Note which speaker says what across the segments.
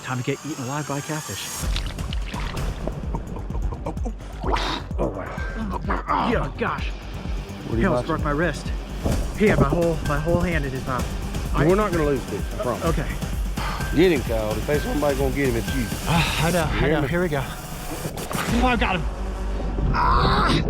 Speaker 1: Time to get eaten alive by catfish. Oh wow. Yeah, gosh. He almost broke my wrist. He had my whole hand in his mouth.
Speaker 2: We're not gonna lose this, I promise.
Speaker 1: Okay.
Speaker 2: Get him, Kyle. If there's somebody gonna get him, it's you.
Speaker 1: I know. Here we go. Oh, I got him. Ah!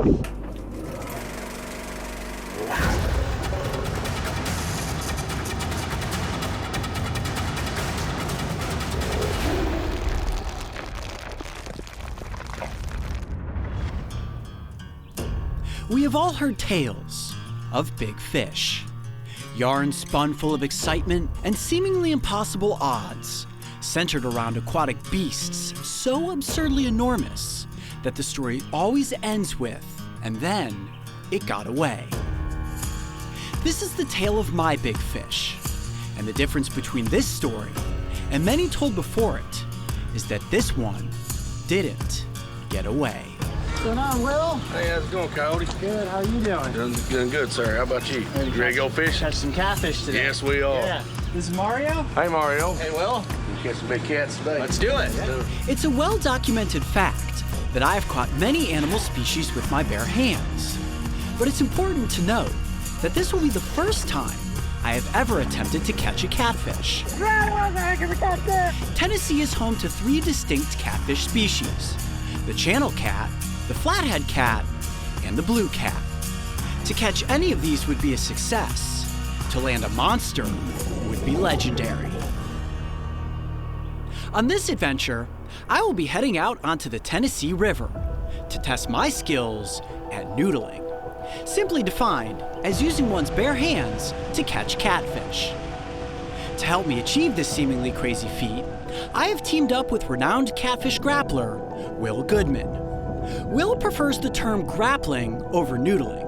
Speaker 3: We have all heard tales of big fish. Yarns spun full of excitement and seemingly impossible odds, centered around aquatic beasts so absurdly enormous that the story always ends with, and then it got away. This is the tale of my big fish, and the difference between this story and many told before it is that this one didn't get away.
Speaker 1: What's going on, Will?
Speaker 2: Hey, how's it going, Coyote?
Speaker 1: Good, how are you doing?
Speaker 2: Doing good, sir. How about you? You ready to go fishing?
Speaker 1: Catch some catfish today.
Speaker 2: Yes, we are.
Speaker 1: Yeah. This is Mario?
Speaker 2: Hey, Mario.
Speaker 4: Hey, Will.
Speaker 2: You catch some big cats today.
Speaker 4: Let's do it.
Speaker 3: It's a well-documented fact that I have caught many animal species with my bare hands. But it's important to note that this will be the first time I have ever attempted to catch a catfish. Tennessee is home to 3 distinct catfish species: the channel cat, the flathead cat, and the blue cat. To catch any of these would be a success. To land a monster would be legendary. On this adventure, I will be heading out onto the Tennessee River to test my skills at noodling, simply defined as using one's bare hands to catch catfish. To help me achieve this seemingly crazy feat, I have teamed up with renowned catfish grappler, Will Goodman. Will prefers the term grappling over noodling.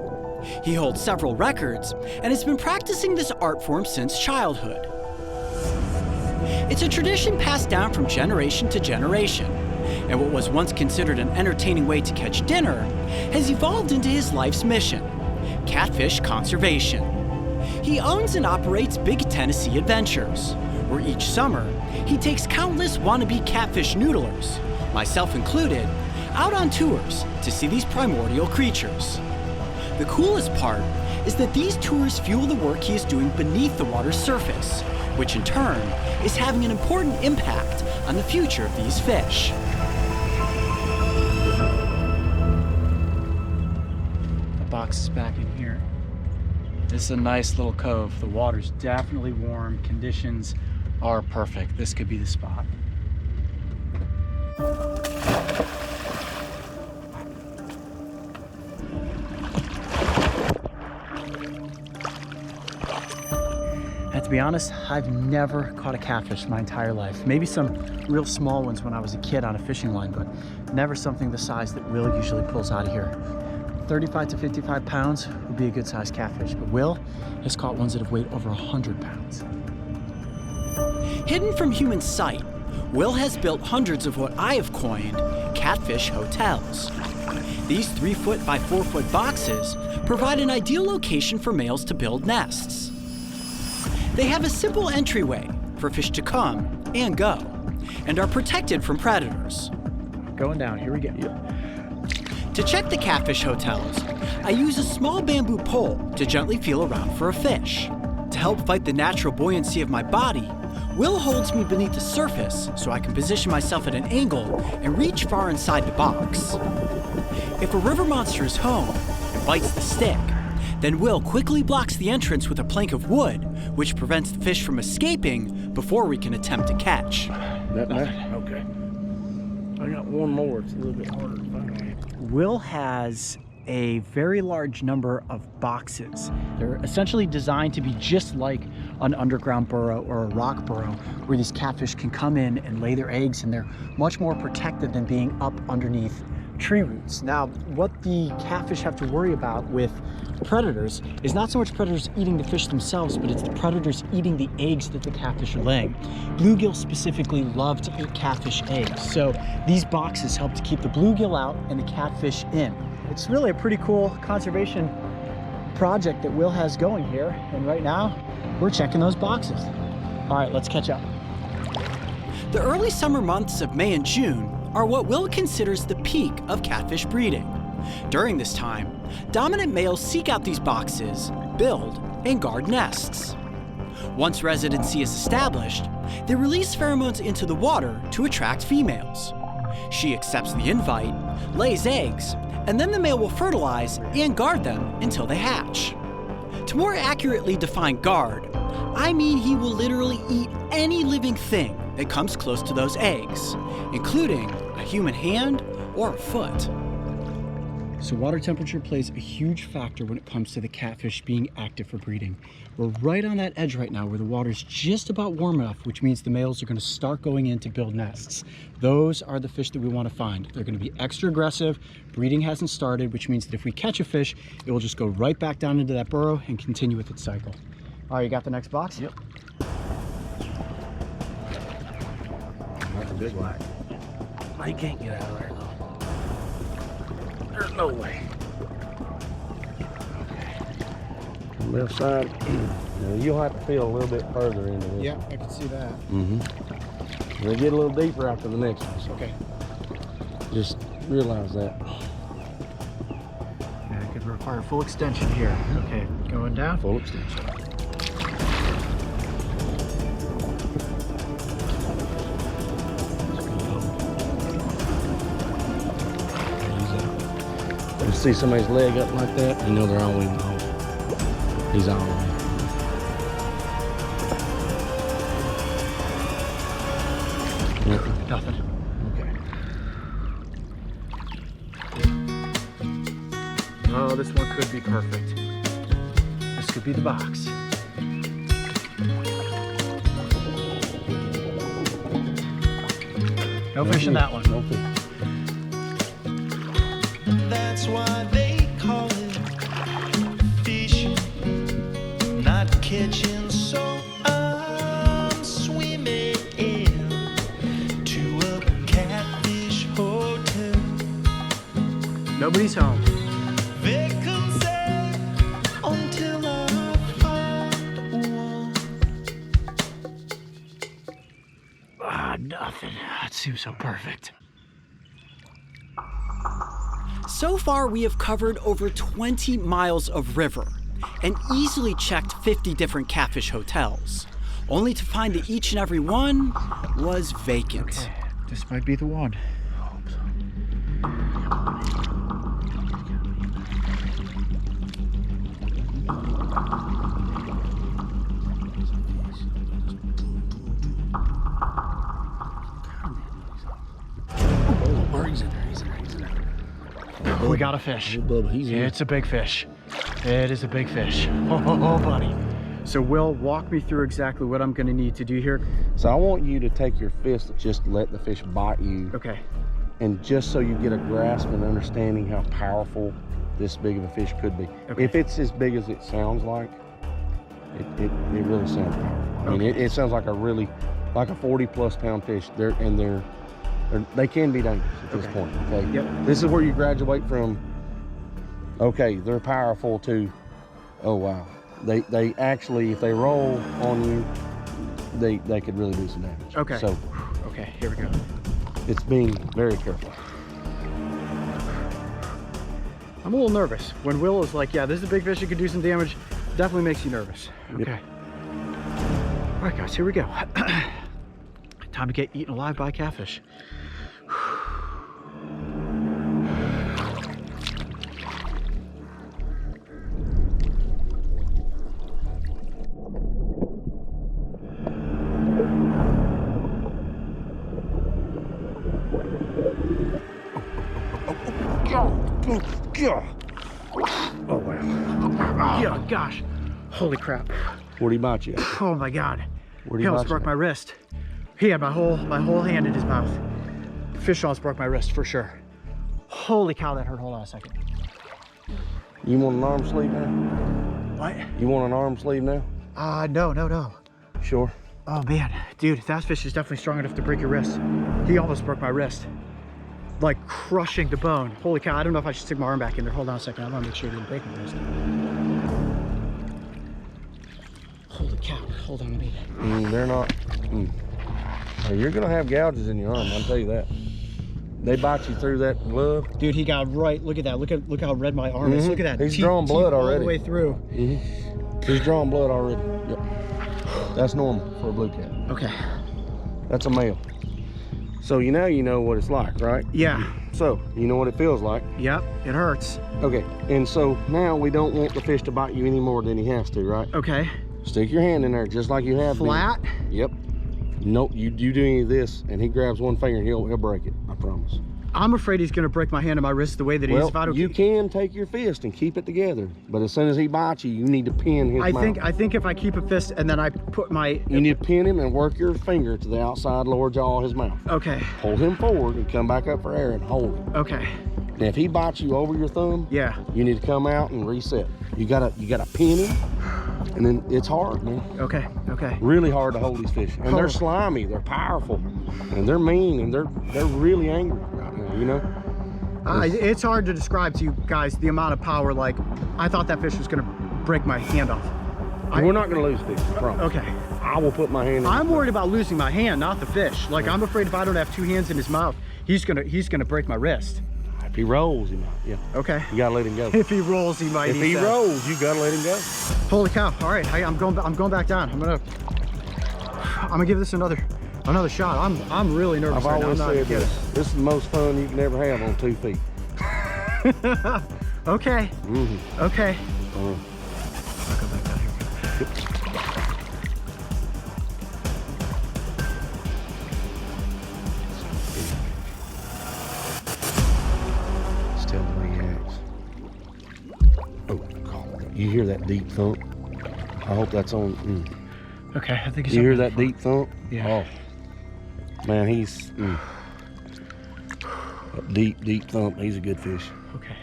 Speaker 3: He holds several records and has been practicing this art form since childhood. It's a tradition passed down from generation to generation, and what was once considered an entertaining way to catch dinner has evolved into his life's mission: catfish conservation. He owns and operates Big Tennessee Adventures, where each summer he takes countless wannabe catfish noodlers, myself included, out on tours to see these primordial creatures. The coolest part is that these tours fuel the work he is doing beneath the water's surface, which in turn is having an important impact on the future of these fish.
Speaker 1: The box is back in here. This is a nice little cove. The water's definitely warm. Conditions are perfect. This could be the spot. And to be honest, I've never caught a catfish my entire life. Maybe some real small ones when I was a kid on a fishing line, but never something the size that Will usually pulls out of here. 35 to 55 pounds would be a good sized catfish, but Will has caught ones that have weighed over 100 pounds.
Speaker 3: Hidden from human sight, Will has built hundreds of what I have coined catfish hotels. These 3-foot by 4-foot boxes provide an ideal location for males to build nests. They have a simple entryway for fish to come and go, and are protected from predators.
Speaker 1: Going down, here we go.
Speaker 3: To check the catfish hotels, I use a small bamboo pole to gently feel around for a fish. To help fight the natural buoyancy of my body, Will holds me beneath the surface so I can position myself at an angle and reach far inside the box. If a river monster is home and bites the stick, then Will quickly blocks the entrance with a plank of wood, which prevents the fish from escaping before we can attempt to catch.
Speaker 2: Okay. I got one more. It's a little bit harder to find.
Speaker 1: Will has a very large number of boxes. They're essentially designed to be just like an underground burrow or a rock burrow, where these catfish can come in and lay their eggs, and they're much more protected than being up underneath tree roots. Now, what the catfish have to worry about with predators is not so much predators eating the fish themselves, but it's the predators eating the eggs that the catfish are laying. Bluegill specifically love to eat catfish eggs, so these boxes help to keep the bluegill out and the catfish in. It's really a pretty cool conservation project that Will has going here, and right now we're checking those boxes. All right, let's catch up.
Speaker 3: The early summer months of May and June are what Will considers the peak of catfish breeding. During this time, dominant males seek out these boxes, build, and guard nests. Once residency is established, they release pheromones into the water to attract females. She accepts the invite, lays eggs, and then the male will fertilize and guard them until they hatch. To more accurately define guard, I mean he will literally eat any living thing that comes close to those eggs, including a human hand or a foot.
Speaker 1: So water temperature plays a huge factor when it comes to the catfish being active for breeding. We're right on that edge right now where the water's just about warm enough, which means the males are going to start going in to build nests. Those are the fish that we want to find. They're going to be extra aggressive. Breeding hasn't started, which means that if we catch a fish, it will just go right back down into that burrow and continue with its cycle. All right, you got the next box?
Speaker 2: Yep. That's a big one. He can't get out of there though. There's no way. Okay. Left side. Now you'll have to feel a little bit further into this.
Speaker 1: Yeah, I can see that.
Speaker 2: Mm-hmm. We'll get a little deeper after the next one. So
Speaker 1: Okay.
Speaker 2: just realize that.
Speaker 1: Yeah, it could require full extension here. Okay, going down.
Speaker 2: Full extension. You see somebody's leg up like that, you know they're all in the hole. He's all in.
Speaker 1: Nothing. Okay. Oh, this one could be perfect. This could be the box. No fish in that one.
Speaker 2: No fish.
Speaker 4: That's why they call it fishing, not catching. So I'm swimming into a catfish hotel.
Speaker 1: Nobody's home.
Speaker 4: Vacancy until I find one.
Speaker 1: Ah, nothing. That seems so perfect.
Speaker 3: So far, we have covered over 20 miles of river and easily checked 50 different catfish hotels, only to find that each and every one was vacant.
Speaker 1: Okay, this might be the one.
Speaker 2: He's in there, he's in there, he's in there.
Speaker 1: We got a fish.
Speaker 2: Hey, Bubba, he's in there.
Speaker 1: It's a big fish. It is a big fish. Oh, buddy. So Will, walk me through exactly what I'm gonna need to do here.
Speaker 2: So I want you to take your fist and just let the fish bite you.
Speaker 1: Okay.
Speaker 2: And just so you get a grasp and understanding how powerful this big of a fish could be.
Speaker 1: Okay.
Speaker 2: If it's as big as it sounds like, it really sounds powerful. I mean, it sounds like a 40+ pound fish. They can be dangerous at this point, okay?
Speaker 1: Yep.
Speaker 2: This is where you graduate from, okay, they're powerful to, oh wow. They actually, if they roll on you, they could really do some damage.
Speaker 1: Okay.
Speaker 2: So
Speaker 1: Okay, here we go.
Speaker 2: it's being very careful.
Speaker 1: I'm a little nervous. When Will is like, yeah, this is a big fish, it could do some damage, definitely makes you nervous.
Speaker 2: Yep.
Speaker 1: Okay. All right, guys, here we go. Time to get eaten alive by catfish.
Speaker 2: Oh wow.
Speaker 1: Oh gosh, holy crap.
Speaker 2: Where'd he bite you?
Speaker 1: Oh my God.
Speaker 2: Where'd
Speaker 1: He
Speaker 2: he
Speaker 1: almost
Speaker 2: bite
Speaker 1: broke
Speaker 2: you?
Speaker 1: my wrist. He had my whole hand in his mouth. Fish almost broke my wrist for sure. Holy cow, that hurt. Hold on a second.
Speaker 2: You want an arm sleeve now?
Speaker 1: What?
Speaker 2: You want an arm sleeve now?
Speaker 1: No.
Speaker 2: Sure.
Speaker 1: Oh man, dude, that fish is definitely strong enough to break your wrist. He almost broke my wrist. Like crushing the bone. Holy cow, I don't know if I should stick my arm back in there. Hold on a second, I want to make sure he didn't break my wrist. Holy cow, hold on a minute.
Speaker 2: They're not. Now, you're gonna have gouges in your arm, I'll tell you that. They bite you through that glove.
Speaker 1: Dude, he got right. Look at that. Look how red my arm is. Look at that.
Speaker 2: He's drawing blood
Speaker 1: all
Speaker 2: already.
Speaker 1: the way through.
Speaker 2: He's drawing blood already. Yep. That's normal for a blue cat.
Speaker 1: Okay.
Speaker 2: That's a male. So you know what it's like, right?
Speaker 1: Yeah.
Speaker 2: So you know what it feels like.
Speaker 1: Yep. It hurts.
Speaker 2: Okay. And so now we don't want the fish to bite you any more than he has to, right?
Speaker 1: Okay.
Speaker 2: Stick your hand in there just like you have
Speaker 1: Flat.
Speaker 2: been. Yep. Nope. You do any of this, and he grabs one finger, and he'll break it. I promise.
Speaker 1: I'm afraid he's gonna break my hand and my wrist the way that he is. If I don't
Speaker 2: you can take your fist and keep it together, but as soon as he bites you, you need to pin his mouth.
Speaker 1: I think if I keep a fist and then I put my.
Speaker 2: You need to pin him and work your finger to the outside lower jaw of his mouth.
Speaker 1: Okay.
Speaker 2: Hold him forward and come back up for air and hold him.
Speaker 1: Okay.
Speaker 2: Now if he bites you over your thumb,
Speaker 1: Yeah.
Speaker 2: you need to come out and reset. You gotta pin him, and then it's hard, man.
Speaker 1: Okay. Okay.
Speaker 2: Really hard to hold these fish, and they're slimy, they're powerful, and they're mean, and they're really angry right now, you know.
Speaker 1: It's hard to describe to you guys the amount of power. Like, I thought that fish was gonna break my hand off.
Speaker 2: We're not gonna lose fish, I promise.
Speaker 1: Okay.
Speaker 2: I will put my hand in.
Speaker 1: I'm worried about losing my hand, not the fish. Like, I'm afraid if I don't have two hands in his mouth, he's gonna break my wrist.
Speaker 2: If he rolls, he might. Yeah.
Speaker 1: Okay.
Speaker 2: You gotta let him go.
Speaker 1: If he rolls, he might.
Speaker 2: If he rolls, you gotta let him go.
Speaker 1: Holy cow! All right, I'm going back down. I'm gonna give this another shot. I'm really nervous.
Speaker 2: I've
Speaker 1: right
Speaker 2: always
Speaker 1: now. I'm not
Speaker 2: said this is the most fun you can ever have on 2 feet.
Speaker 1: Okay. Okay.
Speaker 2: Uh-huh.
Speaker 1: I'll go back down here.
Speaker 2: Still the way he acts. Oh, God. You hear that deep thump? I hope that's on.
Speaker 1: Okay, I think he's.
Speaker 2: You hear that deep thump?
Speaker 1: Yeah.
Speaker 2: Oh, man, he's a deep thump. He's a good fish.
Speaker 1: Okay.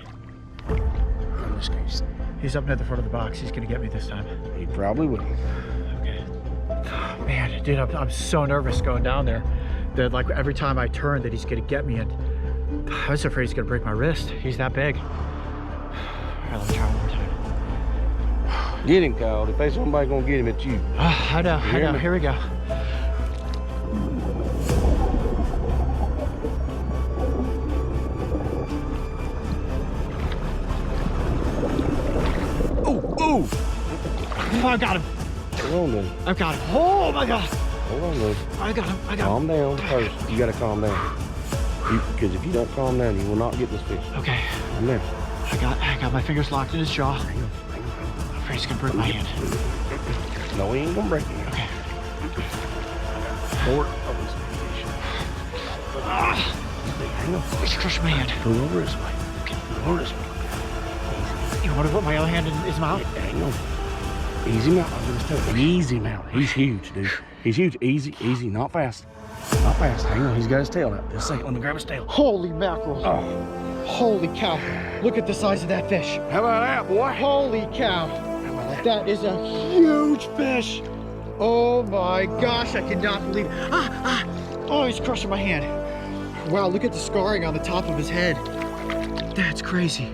Speaker 2: I'm just gonna.
Speaker 1: He's up near the front of the box. He's gonna get me this time.
Speaker 2: He probably will.
Speaker 1: Okay. Man, dude, I'm so nervous going down there. That like every time I turn, that he's gonna get me, and I was afraid he's gonna break my wrist. He's that big. All right, let me try one more time.
Speaker 2: Get him, Kyle. If there's somebody gonna get him, it's you.
Speaker 1: I know. Here we go. Oh, I got him.
Speaker 2: Hold on, then.
Speaker 1: I've got him. Oh my God.
Speaker 2: Hold on, then.
Speaker 1: I got him.
Speaker 2: Calm down first. You gotta calm down. Because if you don't calm down, you will not get this fish.
Speaker 1: Okay.
Speaker 2: Calm down.
Speaker 1: I got my fingers locked in his jaw. I'm afraid he's gonna break my hand.
Speaker 2: No, he ain't gonna break me.
Speaker 1: Okay.
Speaker 2: Forward.
Speaker 1: Hang on. He's crushing my hand.
Speaker 2: Go over this way. Go over this way.
Speaker 1: You want to put my other hand in his mouth?
Speaker 2: Hang on. Easy mouth. I'm gonna tell you. Easy mouth. He's huge, dude. He's huge. Easy, easy. Not fast. Not fast. Hang on. He's got his tail out. Just a second. Let me grab his tail.
Speaker 1: Holy mackerel.
Speaker 2: Oh.
Speaker 1: Holy cow. Look at the size of that fish.
Speaker 2: How about that, boy?
Speaker 1: Holy cow.
Speaker 2: How about that?
Speaker 1: That is a huge fish. Oh my gosh, I cannot believe it. Oh, he's crushing my hand. Wow, look at the scarring on the top of his head. That's crazy.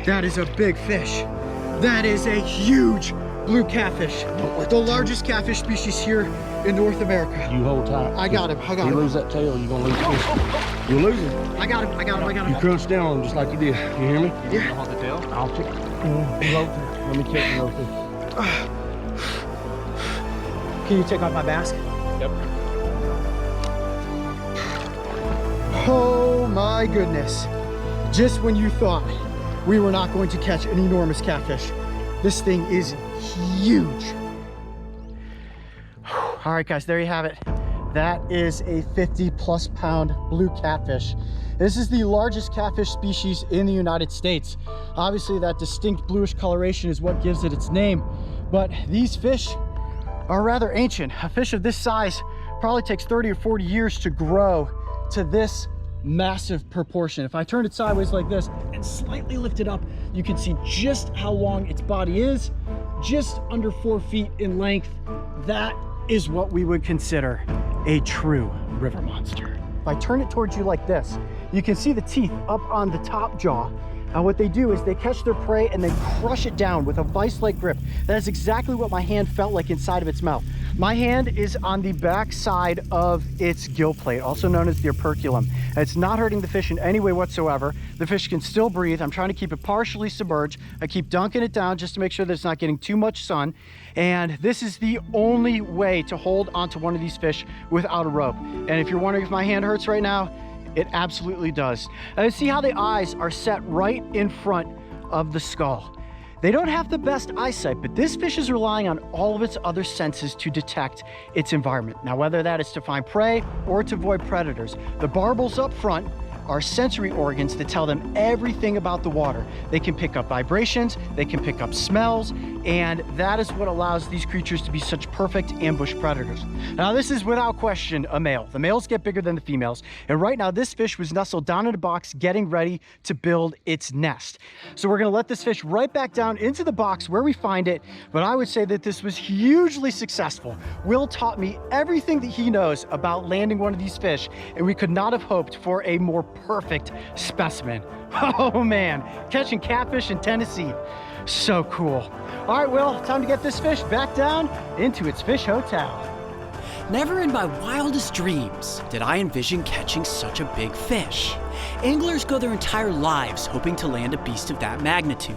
Speaker 1: That is a big fish. That is a huge blue catfish. The largest catfish species here in North America.
Speaker 2: You hold tight.
Speaker 1: I got him.
Speaker 2: If you lose that tail, you're gonna lose fish. You'll lose him.
Speaker 1: I got him.
Speaker 2: You crunch down on him just like you did. You hear me?
Speaker 1: Yeah.
Speaker 3: Hold the tail.
Speaker 2: I'll check. Let me check the rope.
Speaker 1: Can you take off my mask?
Speaker 3: Yep.
Speaker 1: Oh my goodness. Just when you thought we were not going to catch an enormous catfish, this thing is huge. All right, guys, there you have it. That is a 50+ pound blue catfish. This is the largest catfish species in the United States. Obviously, that distinct bluish coloration is what gives it its name, but these fish are rather ancient. A fish of this size probably takes 30 or 40 years to grow to this massive proportion. If I turn it sideways like this and slightly lift it up, you can see just how long its body is, just under 4 feet in length. That is what we would consider a true river monster. If I turn it towards you like this, you can see the teeth up on the top jaw, what they do is they catch their prey and then crush it down with a vice-like grip. That is exactly what my hand felt like inside of its mouth. My hand is on the back side of its gill plate, also known as the operculum. It's not hurting the fish in any way whatsoever. The fish can still breathe. I'm trying to keep it partially submerged. I keep dunking it down just to make sure that it's not getting too much sun. And this is the only way to hold onto one of these fish without a rope. And if you're wondering if my hand hurts right now, it absolutely does. And see how the eyes are set right in front of the skull. They don't have the best eyesight, but this fish is relying on all of its other senses to detect its environment. Now, whether that is to find prey or to avoid predators, the barbels up front are sensory organs that tell them everything about the water. They can pick up vibrations, they can pick up smells, and that is what allows these creatures to be such perfect ambush predators. Now, this is without question a male. The males get bigger than the females, and right now this fish was nestled down in a box getting ready to build its nest. So we're gonna let this fish right back down into the box where we find it, but I would say that this was hugely successful. Will taught me everything that he knows about landing one of these fish, and we could not have hoped for a more perfect specimen. Oh man, catching catfish in Tennessee. So cool. All right, Will, time to get this fish back down into its fish hotel.
Speaker 3: Never in my wildest dreams did I envision catching such a big fish. Anglers go their entire lives hoping to land a beast of that magnitude.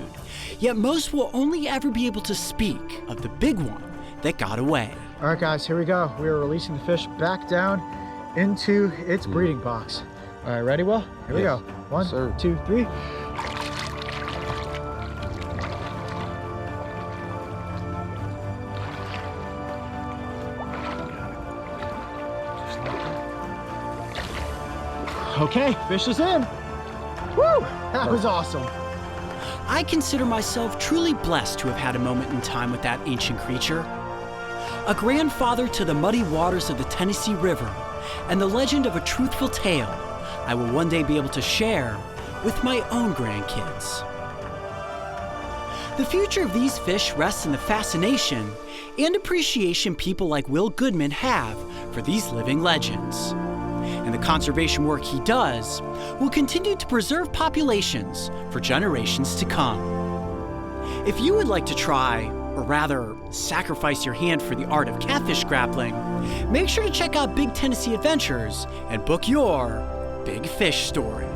Speaker 3: Yet most will only ever be able to speak of the big one that got away.
Speaker 1: All right, guys, here we go. We are releasing the fish back down into its breeding box. All right, ready, Will? Here we go. One, two, three. Okay, fish is in. Woo! That was awesome.
Speaker 3: I consider myself truly blessed to have had a moment in time with that ancient creature. A grandfather to the muddy waters of the Tennessee River and the legend of a truthful tale I will one day be able to share with my own grandkids. The future of these fish rests in the fascination and appreciation people like Will Goodman have for these living legends. And the conservation work he does will continue to preserve populations for generations to come. If you would like to try, or rather, sacrifice your hand for the art of catfish grappling, make sure to check out Big Tennessee Adventures and book your big fish story.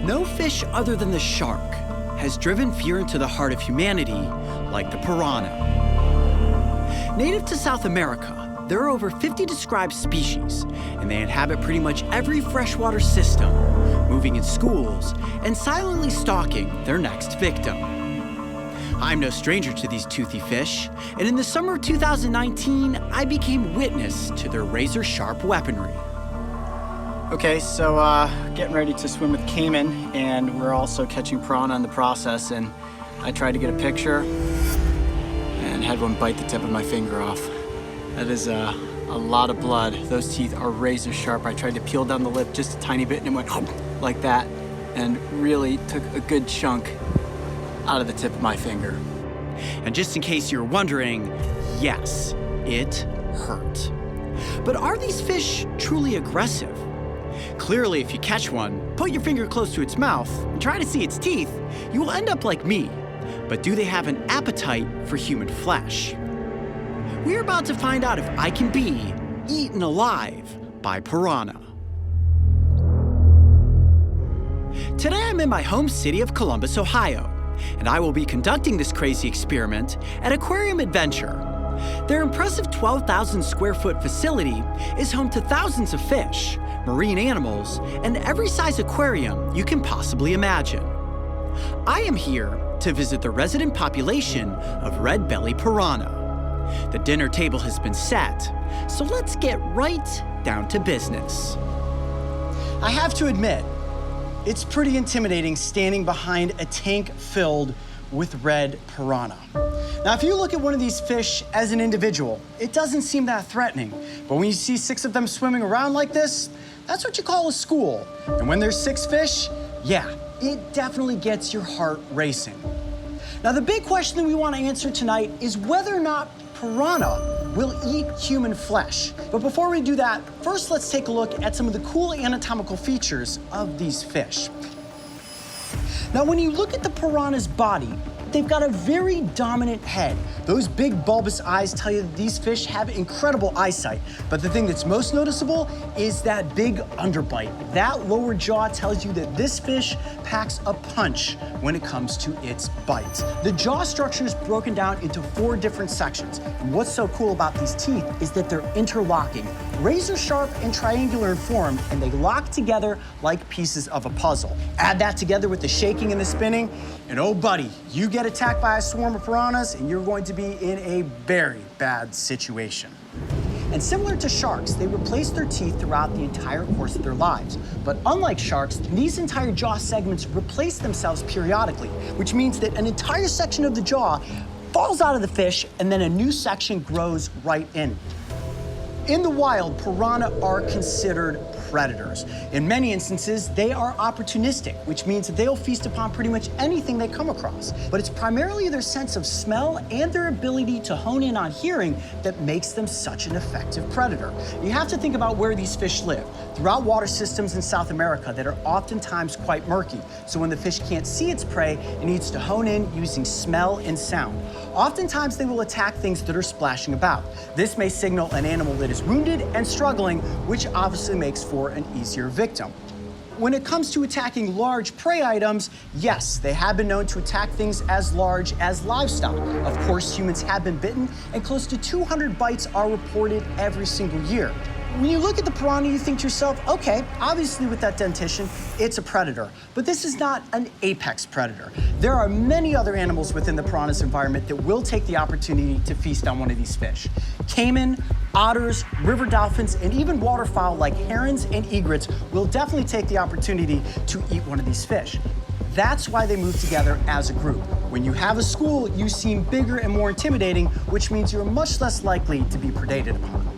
Speaker 3: No fish other than the shark has driven fear into the heart of humanity like the piranha. Native to South America, there are over 50 described species, and they inhabit pretty much every freshwater system, moving in schools and silently stalking their next victim. I'm no stranger to these toothy fish, and in the summer of 2019, I became witness to their razor-sharp weaponry.
Speaker 1: Okay, so getting ready to swim with Cayman, and we're also catching piranha in the process, and I tried to get a picture and had one bite the tip of my finger off. That is a lot of blood. Those teeth are razor sharp. I tried to peel down the lip just a tiny bit and it went like that, and really took a good chunk out of the tip of my finger.
Speaker 3: And just in case you're wondering, yes, it hurt. But are these fish truly aggressive? Clearly, if you catch one, put your finger close to its mouth, and try to see its teeth, you will end up like me. But do they have an appetite for human flesh? We're about to find out if I can be eaten alive by piranha. Today I'm in my home city of Columbus, Ohio, and I will be conducting this crazy experiment at Aquarium Adventure. Their impressive 12,000 square foot facility is home to thousands of fish, marine animals, and every size aquarium you can possibly imagine. I am here to visit the resident population of red-belly piranha. The dinner table has been set, so let's get right down to business.
Speaker 1: I have to admit, it's pretty intimidating standing behind a tank filled with red piranha. Now, if you look at one of these fish as an individual, it doesn't seem that threatening. But when you see 6 of them swimming around like this, that's what you call a school. And when there's 6 fish, yeah, it definitely gets your heart racing. Now, the big question that we want to answer tonight is whether or not piranha will eat human flesh. But before we do that, first let's take a look at some of the cool anatomical features of these fish. Now, when you look at the piranha's body, they've got a very dominant head. Those big bulbous eyes tell you that these fish have incredible eyesight. But the thing that's most noticeable is that big underbite. That lower jaw tells you that this fish packs a punch when it comes to its bites. The jaw structure is broken down into 4 different sections. And what's so cool about these teeth is that they're interlocking, razor sharp and triangular in form, and they lock together like pieces of a puzzle. Add that together with the shaking and the spinning, and oh buddy, you get attacked by a swarm of piranhas and you're going to be in a very bad situation. And similar to sharks, they replace their teeth throughout the entire course of their lives. But unlike sharks, these entire jaw segments replace themselves periodically, which means that an entire section of the jaw falls out of the fish and then a new section grows right in. In the wild, piranha are considered predators. In many instances, they are opportunistic, which means that they'll feast upon pretty much anything they come across. But it's primarily their sense of smell and their ability to hone in on hearing that makes them such an effective predator. You have to think about where these fish live. Throughout water systems in South America that are oftentimes quite murky. So when the fish can't see its prey, it needs to hone in using smell and sound. Oftentimes they will attack things that are splashing about. This may signal an animal that is wounded and struggling, which obviously makes for an easier victim. When it comes to attacking large prey items, yes, they have been known to attack things as large as livestock. Of course, humans have been bitten, and close to 200 bites are reported every single year. When you look at the piranha, you think to yourself, okay, obviously with that dentition, it's a predator. But this is not an apex predator. There are many other animals within the piranha's environment that will take the opportunity to feast on one of these fish. Caiman, otters, river dolphins, and even waterfowl like herons and egrets will definitely take the opportunity to eat one of these fish. That's why they move together as a group. When you have a school, you seem bigger and more intimidating, which means you're much less likely to be predated upon.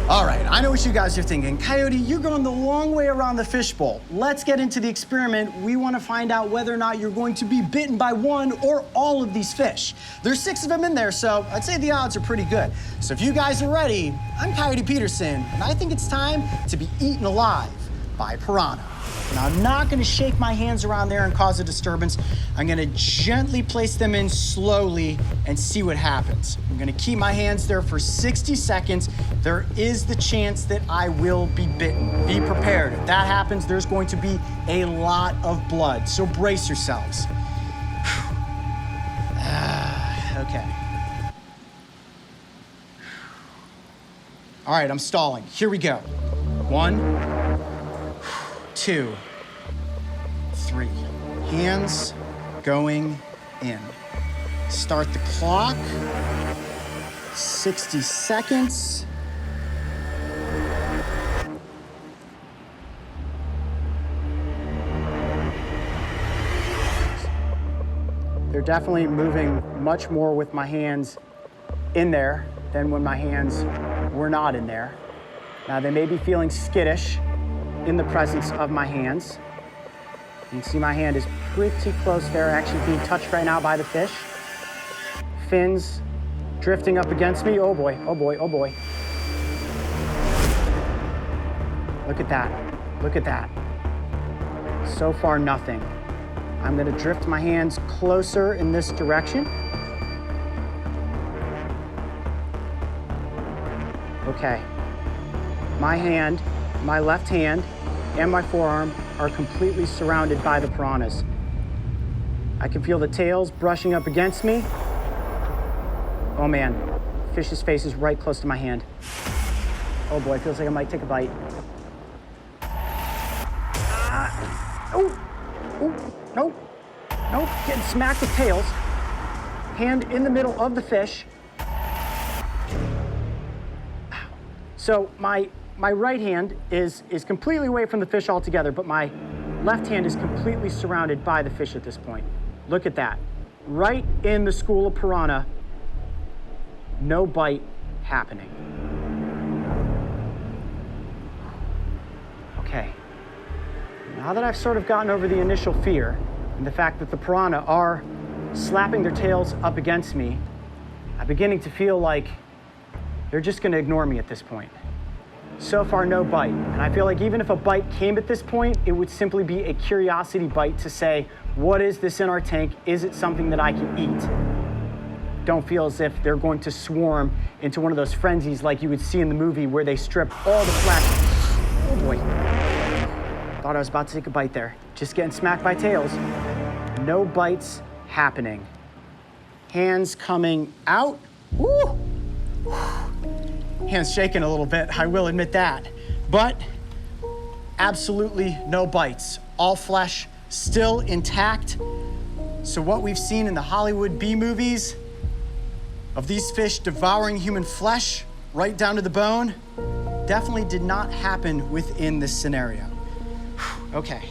Speaker 1: All right, I know what you guys are thinking. Coyote, you're going the long way around the fishbowl. Let's get into the experiment. We want to find out whether or not you're going to be bitten by one or all of these fish. There's 6 of them in there, so I'd say the odds are pretty good. So if you guys are ready, I'm Coyote Peterson, and I think it's time to be eaten alive by piranha. Now, I'm not going to shake my hands around there and cause a disturbance. I'm going to gently place them in slowly and see what happens. I'm going to keep my hands there for 60 seconds. There is the chance that I will be bitten. Be prepared. If that happens, there's going to be a lot of blood, so brace yourselves. Okay. All right, I'm stalling. Here we go. 1, 2, 3. Hands going in. Start the clock. 60 seconds. They're definitely moving much more with my hands in there than when my hands were not in there. Now, they may be feeling skittish in the presence of my hands. You can see my hand is pretty close there, actually being touched right now by the fish. Fins drifting up against me. Oh boy, oh boy, oh boy. Look at that, look at that. So far, nothing. I'm gonna drift my hands closer in this direction. Okay, my hand, my left hand, and my forearm are completely surrounded by the piranhas. I can feel the tails brushing up against me. Oh man, fish's face is right close to my hand. Oh boy, it feels like I might take a bite. Nope, nope, getting smacked with tails. Hand in the middle of the fish. So my right hand is completely away from the fish altogether, but my left hand is completely surrounded by the fish at this point. Look at that. Right in the school of piranha, no bite happening. Okay. Now that I've sort of gotten over the initial fear and the fact that the piranha are slapping their tails up against me, I'm beginning to feel like they're just gonna ignore me at this point. So far, no bite. And I feel like even if a bite came at this point, it would simply be a curiosity bite to say, what is this in our tank? Is it something that I can eat? Don't feel as if they're going to swarm into one of those frenzies like you would see in the movie where they strip all the flesh. Oh boy. Thought I was about to take a bite there. Just getting smacked by tails. No bites happening. Hands coming out. Woo! Hands shaking a little bit, I will admit that. But absolutely no bites. All flesh still intact. So what we've seen in the Hollywood B movies of these fish devouring human flesh right down to the bone definitely did not happen within this scenario. Okay.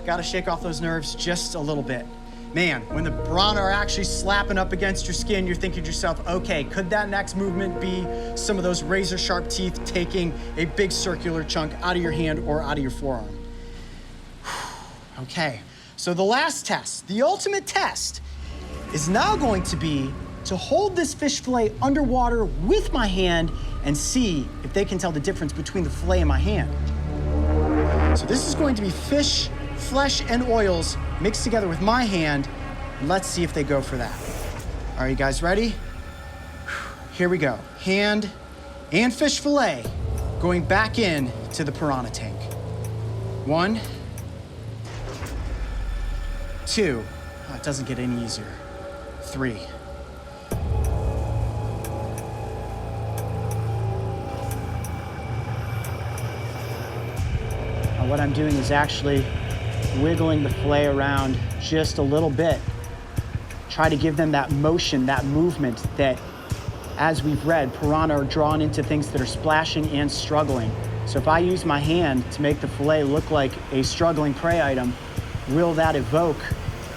Speaker 1: Gotta shake off those nerves just a little bit. Man, when the piranha are actually slapping up against your skin, you're thinking to yourself, okay, could that next movement be some of those razor sharp teeth taking a big circular chunk out of your hand or out of your forearm? Okay, so the last test, the ultimate test, is now going to be to hold this fish fillet underwater with my hand and see if they can tell the difference between the fillet and my hand. So this is going to be fish, flesh, and oils mixed together with my hand. Let's see if they go for that. Are you guys ready? Here we go. Hand and fish fillet going back in to the piranha tank. 1, 2. Oh, it doesn't get any easier. 3. Now what I'm doing is actually wiggling the fillet around just a little bit. Try to give them that motion, that movement that, as we've read, piranha are drawn into things that are splashing and struggling. So if I use my hand to make the fillet look like a struggling prey item, will that evoke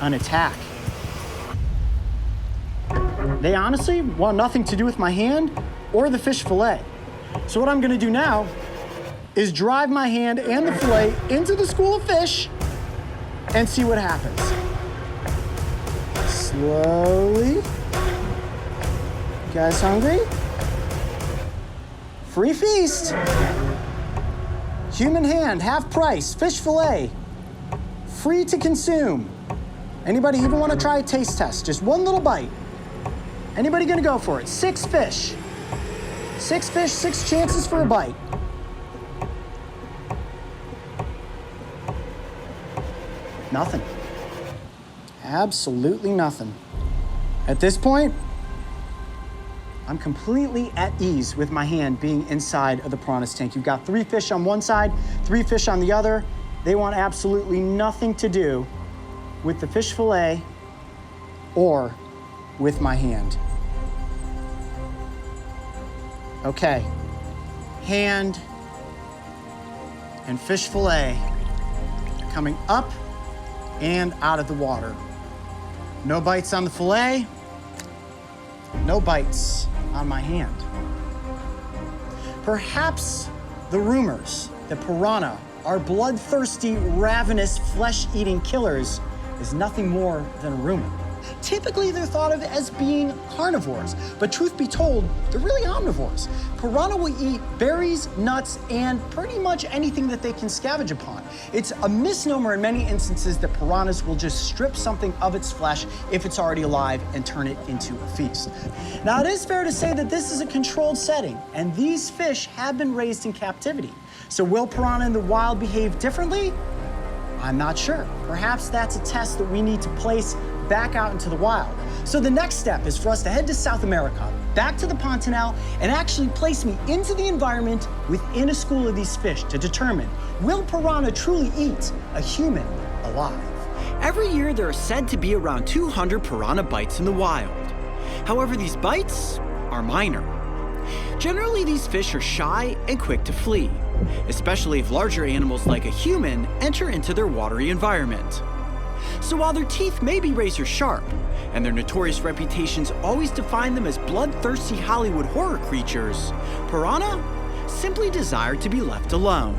Speaker 1: an attack? They honestly want nothing to do with my hand or the fish fillet. So what I'm gonna do now is drive my hand and the fillet into the school of fish and see what happens. Slowly. You guys hungry? Free feast. Human hand, half price, fish fillet, free to consume. Anybody even want to try a taste test? Just one little bite. Anybody gonna go for it? 6 fish. 6 fish, 6 chances for a bite. Nothing. Absolutely nothing. At this point, I'm completely at ease with my hand being inside of the piranha's tank. You've got 3 fish on one side, 3 fish on the other. They want absolutely nothing to do with the fish fillet or with my hand. Okay, hand and fish fillet coming up and out of the water. No bites on the fillet, no bites on my hand. Perhaps the rumors that piranha are bloodthirsty, ravenous, flesh-eating killers is nothing more than a rumor. Typically, they're thought of as being carnivores, but truth be told, they're really omnivores. Piranha will eat berries, nuts, and pretty much anything that they can scavenge upon. It's a misnomer in many instances that piranhas will just strip something of its flesh if it's already alive and turn it into a feast. Now, it is fair to say that this is a controlled setting, and these fish have been raised in captivity. So will piranha in the wild behave differently? I'm not sure. Perhaps that's a test that we need to place back out into the wild. So the next step is for us to head to South America, back to the Pantanal, and actually place me into the environment within a school of these fish to determine, will piranha truly eat a human alive?
Speaker 3: Every year, there are said to be around 200 piranha bites in the wild. However, these bites are minor. Generally, these fish are shy and quick to flee, especially if larger animals like a human enter into their watery environment. So while their teeth may be razor sharp, and their notorious reputations always define them as bloodthirsty Hollywood horror creatures, piranha simply desire to be left alone.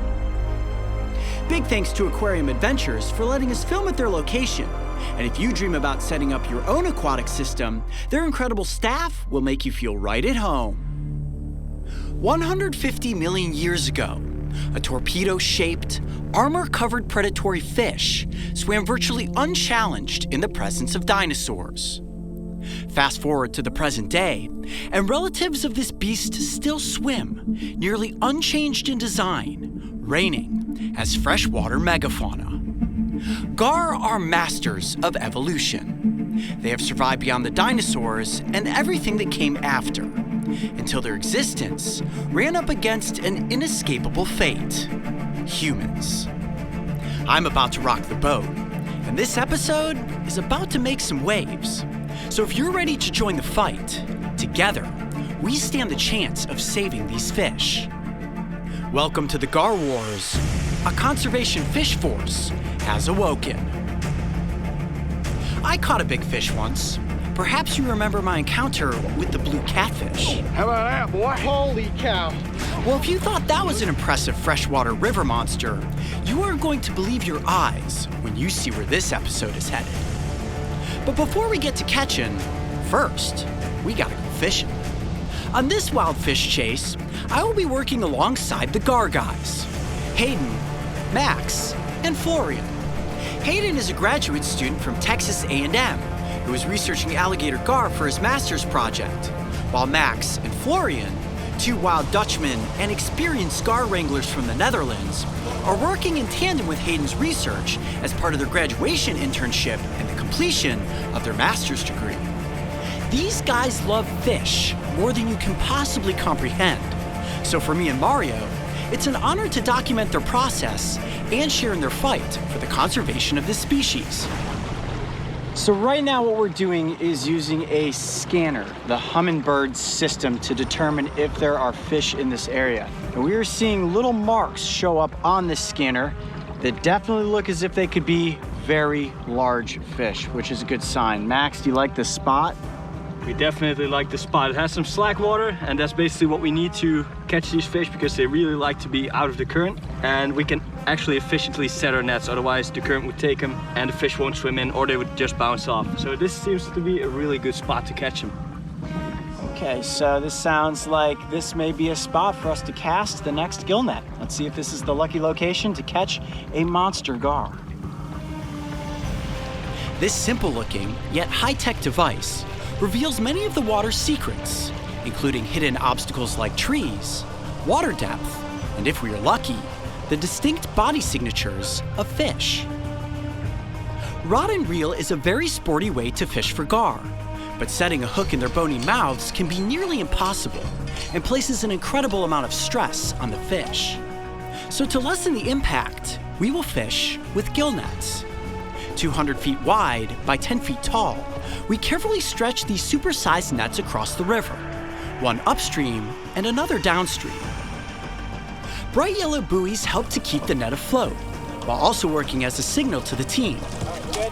Speaker 3: Big thanks to Aquarium Adventures for letting us film at their location. And if you dream about setting up your own aquatic system, their incredible staff will make you feel right at home. 150 million years ago, a torpedo-shaped, armor-covered predatory fish swam virtually unchallenged in the presence of dinosaurs. Fast forward to the present day, and relatives of this beast still swim, nearly unchanged in design, reigning as freshwater megafauna. Gar are masters of evolution. They have survived beyond the dinosaurs and everything that came after, until their existence ran up against an inescapable fate: humans. I'm about to rock the boat, and this episode is about to make some waves. So if you're ready to join the fight, together, we stand the chance of saving these fish. Welcome to the Gar Wars. A conservation fish force has awoken. I caught a big fish once. Perhaps you remember my encounter with the blue catfish.
Speaker 2: How about that, boy? Holy cow.
Speaker 3: Well, if you thought that was an impressive freshwater river monster, you aren't going to believe your eyes when you see where this episode is headed. But before we get to catching, first, we gotta go fishing. On this wild fish chase, I will be working alongside the Gar guys: Hayden, Max, and Florian. Hayden is a graduate student from Texas A&M who is researching alligator gar for his master's project, while Max and Florian, two wild Dutchmen and experienced gar wranglers from the Netherlands, are working in tandem with Hayden's research as part of their graduation internship and the completion of their master's degree. These guys love fish more than you can possibly comprehend. So for me and Mario, it's an honor to document their process and share in their fight for the conservation of this species.
Speaker 1: So right now what we're doing is using a scanner, the Hummingbird system, to determine if there are fish in this area. And we are seeing little marks show up on this scanner that definitely look as if they could be very large fish, which is a good sign. Max, do you like this spot?
Speaker 5: We definitely like the spot. It has some slack water, and that's basically what we need to catch these fish because they really like to be out of the current. And we can actually efficiently set our nets, otherwise the current would take them and the fish won't swim in, or they would just bounce off. So this seems to be a really good spot to catch them.
Speaker 1: Okay, so this sounds like this may be a spot for us to cast the next gill net. Let's see if this is the lucky location to catch a monster gar.
Speaker 3: This simple-looking, yet high-tech device reveals many of the water's secrets, including hidden obstacles like trees, water depth, and if we are lucky, the distinct body signatures of fish. Rod and reel is a very sporty way to fish for gar, but setting a hook in their bony mouths can be nearly impossible and places an incredible amount of stress on the fish. So to lessen the impact, we will fish with gill nets. 200 feet wide by 10 feet tall, we carefully stretch these supersized nets across the river, one upstream and another downstream. Bright yellow buoys help to keep the net afloat, while also working as a signal to the team.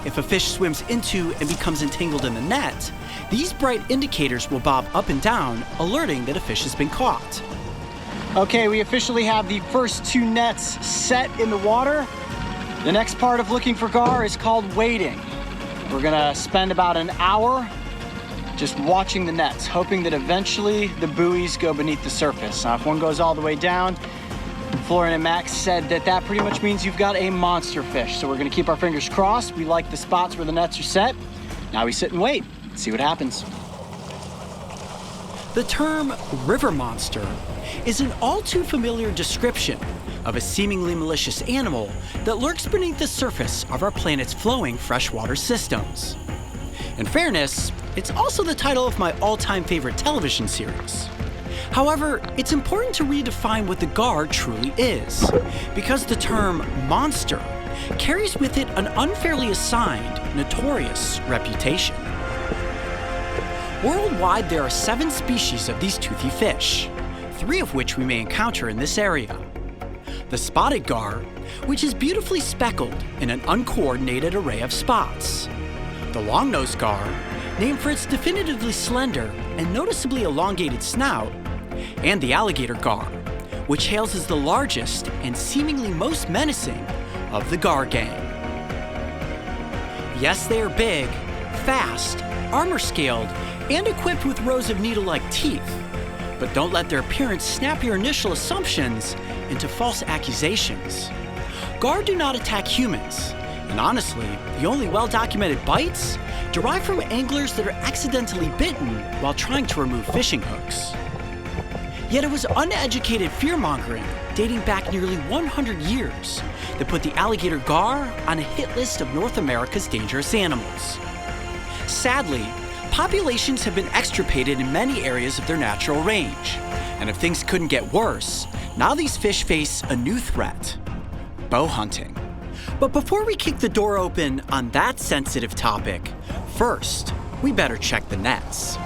Speaker 3: If a fish swims into and becomes entangled in the net, these bright indicators will bob up and down, alerting that a fish has been caught.
Speaker 1: Okay, we officially have the first two nets set in the water. The next part of looking for gar is called waiting. We're gonna spend about an hour just watching the nets, hoping that eventually the buoys go beneath the surface. Now, if one goes all the way down, Florian and Max said that that pretty much means you've got a monster fish. So we're gonna keep our fingers crossed. We like the spots where the nets are set. Now we sit and wait, see what happens.
Speaker 3: The term river monster is an all too familiar description of a seemingly malicious animal that lurks beneath the surface of our planet's flowing freshwater systems. In fairness, it's also the title of my all-time favorite television series. However, it's important to redefine what the gar truly is, because the term monster carries with it an unfairly assigned, notorious reputation. Worldwide, there are 7 species of these toothy fish, 3 of which we may encounter in this area. The spotted gar, which is beautifully speckled in an uncoordinated array of spots. The long-nosed gar, named for its definitively slender and noticeably elongated snout. And the alligator gar, which hails as the largest and seemingly most menacing of the gar gang. Yes, they are big, fast, armor-scaled, and equipped with rows of needle-like teeth, But don't let their appearance snap your initial assumptions into false accusations. Gar do not attack humans, and honestly, the only well-documented bites derive from anglers that are accidentally bitten while trying to remove fishing hooks. Yet it was uneducated fear-mongering dating back nearly 100 years that put the alligator gar on a hit list of North America's dangerous animals. Sadly, populations have been extirpated in many areas of their natural range, and if things couldn't get worse, now these fish face a new threat: bow hunting. But before we kick the door open on that sensitive topic, first, we better check the nets.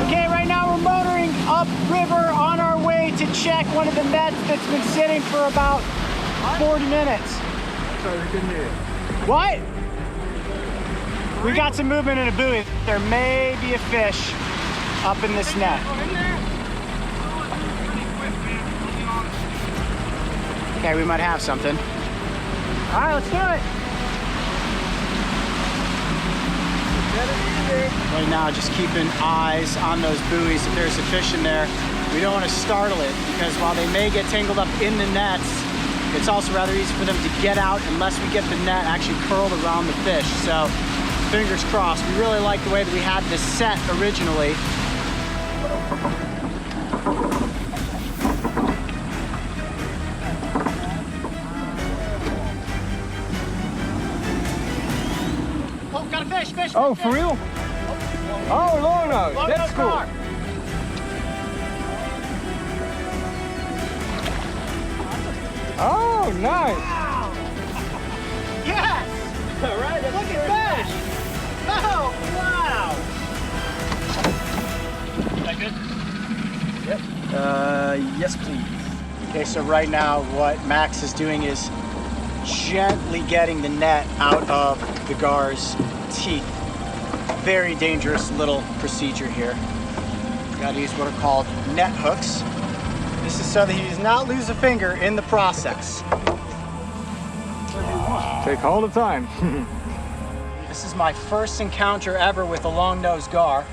Speaker 1: Okay, right now we're motoring upriver on our way to check one of the nets that's been sitting for about 40 minutes.
Speaker 5: Sorry, we couldn't hear you.
Speaker 1: What? We got some movement in a buoy. There may be a fish up in this net. Okay, we might have something. All right, let's do it. Right now, just keeping eyes on those buoys. If there's a fish in there, we don't want to startle it, because while they may get tangled up in the nets, it's also rather easy for them to get out unless we get the net actually curled around the fish. So fingers crossed. We really like the way that we had this set originally. Oh, got a fish.
Speaker 2: Oh, for real? Oh, long nose. That's cool.
Speaker 1: Gar.
Speaker 2: Oh, nice.
Speaker 1: Wow. Yes.
Speaker 5: All right,
Speaker 1: Look at that. Oh, wow.
Speaker 5: Is that good?
Speaker 1: Yep. Yes, please. Okay, so right now what Max is doing is gently getting the net out of the gar's teeth. Very dangerous little procedure here. Got to use what are called net hooks. This is so that he does not lose a finger in the process.
Speaker 5: Take all the time.
Speaker 1: This is my first encounter ever with a long-nosed gar.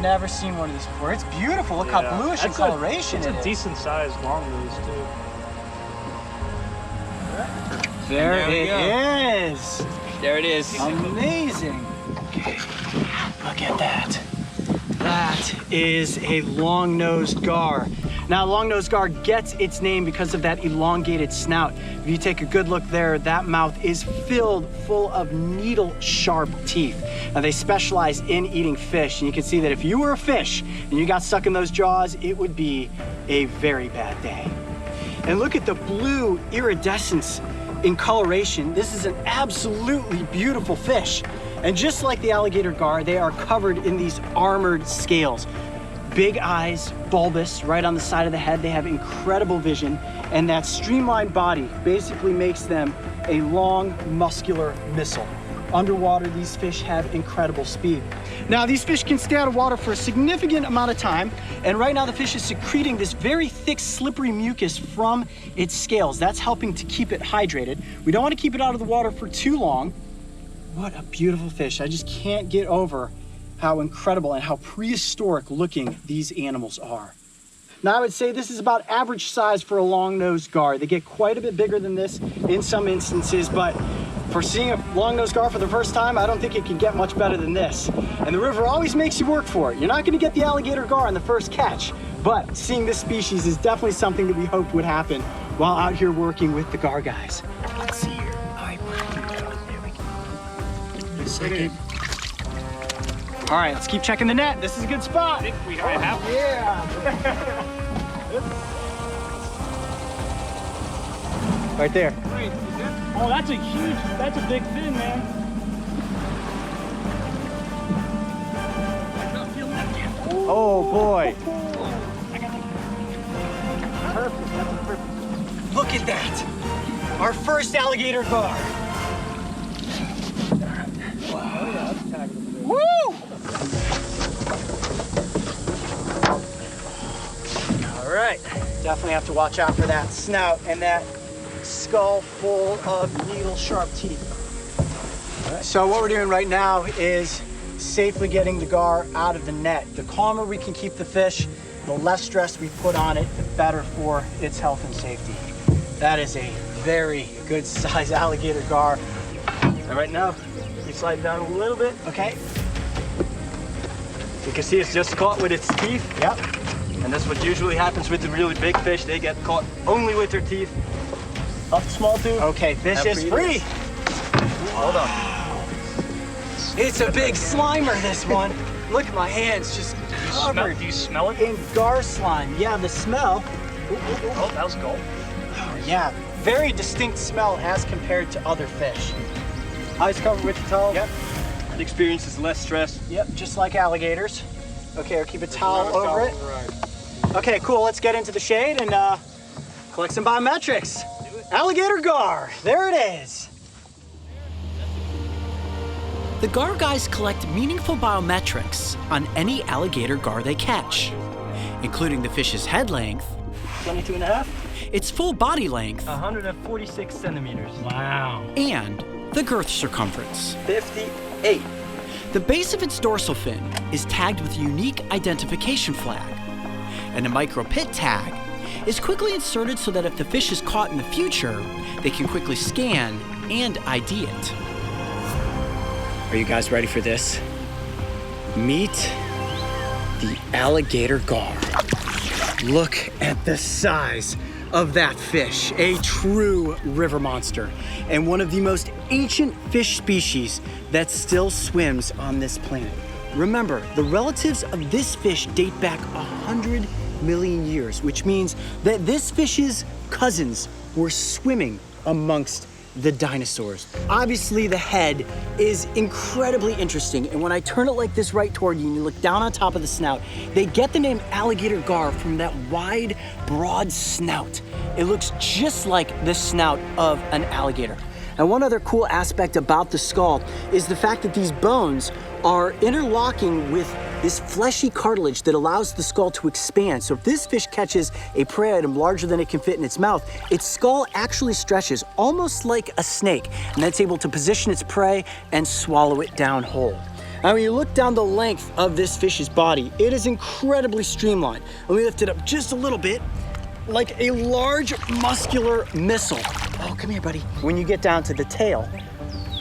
Speaker 1: Never seen one of these before. It's beautiful. Look how bluish in coloration it
Speaker 6: It's
Speaker 1: is.
Speaker 6: a decent sized long nose too.
Speaker 1: There it is.
Speaker 5: There it is.
Speaker 1: Amazing. Okay, look at that. That is a long-nosed gar. Now, long-nosed gar gets its name because of that elongated snout. If you take a good look there, that mouth is filled full of needle-sharp teeth. Now, they specialize in eating fish, and you can see that if you were a fish and you got stuck in those jaws, it would be a very bad day. And look at the blue iridescence in coloration. This is an absolutely beautiful fish. And just like the alligator gar, they are covered in these armored scales. Big eyes, bulbous, right on the side of the head. They have incredible vision, and that streamlined body basically makes them a long, muscular missile. Underwater, these fish have incredible speed. Now, these fish can stay out of water for a significant amount of time, and right now the fish is secreting this very thick, slippery mucus from its scales. That's helping to keep it hydrated. We don't want to keep it out of the water for too long. What a beautiful fish. I just can't get over how incredible and how prehistoric looking these animals are. Now, I would say this is about average size for a long-nosed gar. They get quite a bit bigger than this in some instances, but for seeing a long-nosed gar for the first time, I don't think it can get much better than this. And the river always makes you work for it. You're not gonna get the alligator gar on the first catch, but seeing this species is definitely something that we hoped would happen while out here working with the gar guys. Let's see here. All right, there we go. A second. All right, let's keep checking the net. This is a good spot.
Speaker 6: I think we have one.
Speaker 1: Yeah. Right there.
Speaker 6: Wait, is that? Oh, that's a big fin, man.
Speaker 1: Oh boy. Look at that. Our first alligator gar. Woo! All right. Definitely have to watch out for that snout and that skull full of needle-sharp teeth. So what we're doing right now is safely getting the gar out of the net. The calmer we can keep the fish, The less stress we put on it, the better for its health and safety. That is a very good size alligator gar.
Speaker 5: And right now, we slide down a little bit.
Speaker 1: Okay.
Speaker 5: You can see it's just caught with its teeth.
Speaker 1: Yep.
Speaker 5: And that's what usually happens with the really big fish. They get caught only with their teeth.
Speaker 6: Up small tube.
Speaker 1: Okay, fish
Speaker 5: And
Speaker 1: is free.
Speaker 5: Hold on.
Speaker 1: It's a big slimer, this one. Look at my hands just covered
Speaker 6: Do you smell it?
Speaker 1: in gar slime. Yeah, the smell.
Speaker 6: Oh, that was gold.
Speaker 1: Yeah, very distinct smell as compared to other fish.
Speaker 5: Eyes covered with the towel.
Speaker 1: Yep.
Speaker 5: It experiences less stress.
Speaker 1: Yep, just like alligators. Okay, I'll keep a towel over it.
Speaker 2: Right.
Speaker 1: Okay, cool. Let's get into the shade and collect some biometrics. Alligator gar. There it is.
Speaker 3: The gar guys collect meaningful biometrics on any alligator gar they catch, including the fish's head length,
Speaker 5: 22 and a half.
Speaker 3: its full body length,
Speaker 5: 146 centimeters.
Speaker 6: Wow.
Speaker 3: and the girth circumference.
Speaker 5: 58.
Speaker 3: The base of its dorsal fin is tagged with a unique identification flag, and a micro pit tag is quickly inserted so that if the fish is caught in the future, they can quickly scan and ID it.
Speaker 1: Are you guys ready for this? Meet the alligator gar. Look at the size of that fish, a true river monster, and one of the most ancient fish species that still swims on this planet. Remember, the relatives of this fish date back 100 million years, which means that this fish's cousins were swimming amongst the dinosaurs. Obviously, the head is incredibly interesting, and when I turn it like this right toward you and you look down on top of the snout, they get the name alligator gar from that wide, broad snout. It looks just like the snout of an alligator. And one other cool aspect about the skull is the fact that these bones are interlocking with this fleshy cartilage that allows the skull to expand. So if this fish catches a prey item larger than it can fit in its mouth, its skull actually stretches almost like a snake, and that's able to position its prey and swallow it down whole. Now, when you look down the length of this fish's body, it is incredibly streamlined. Let me lift it up just a little bit, like a large muscular missile. Oh, come here, buddy. When you get down to the tail,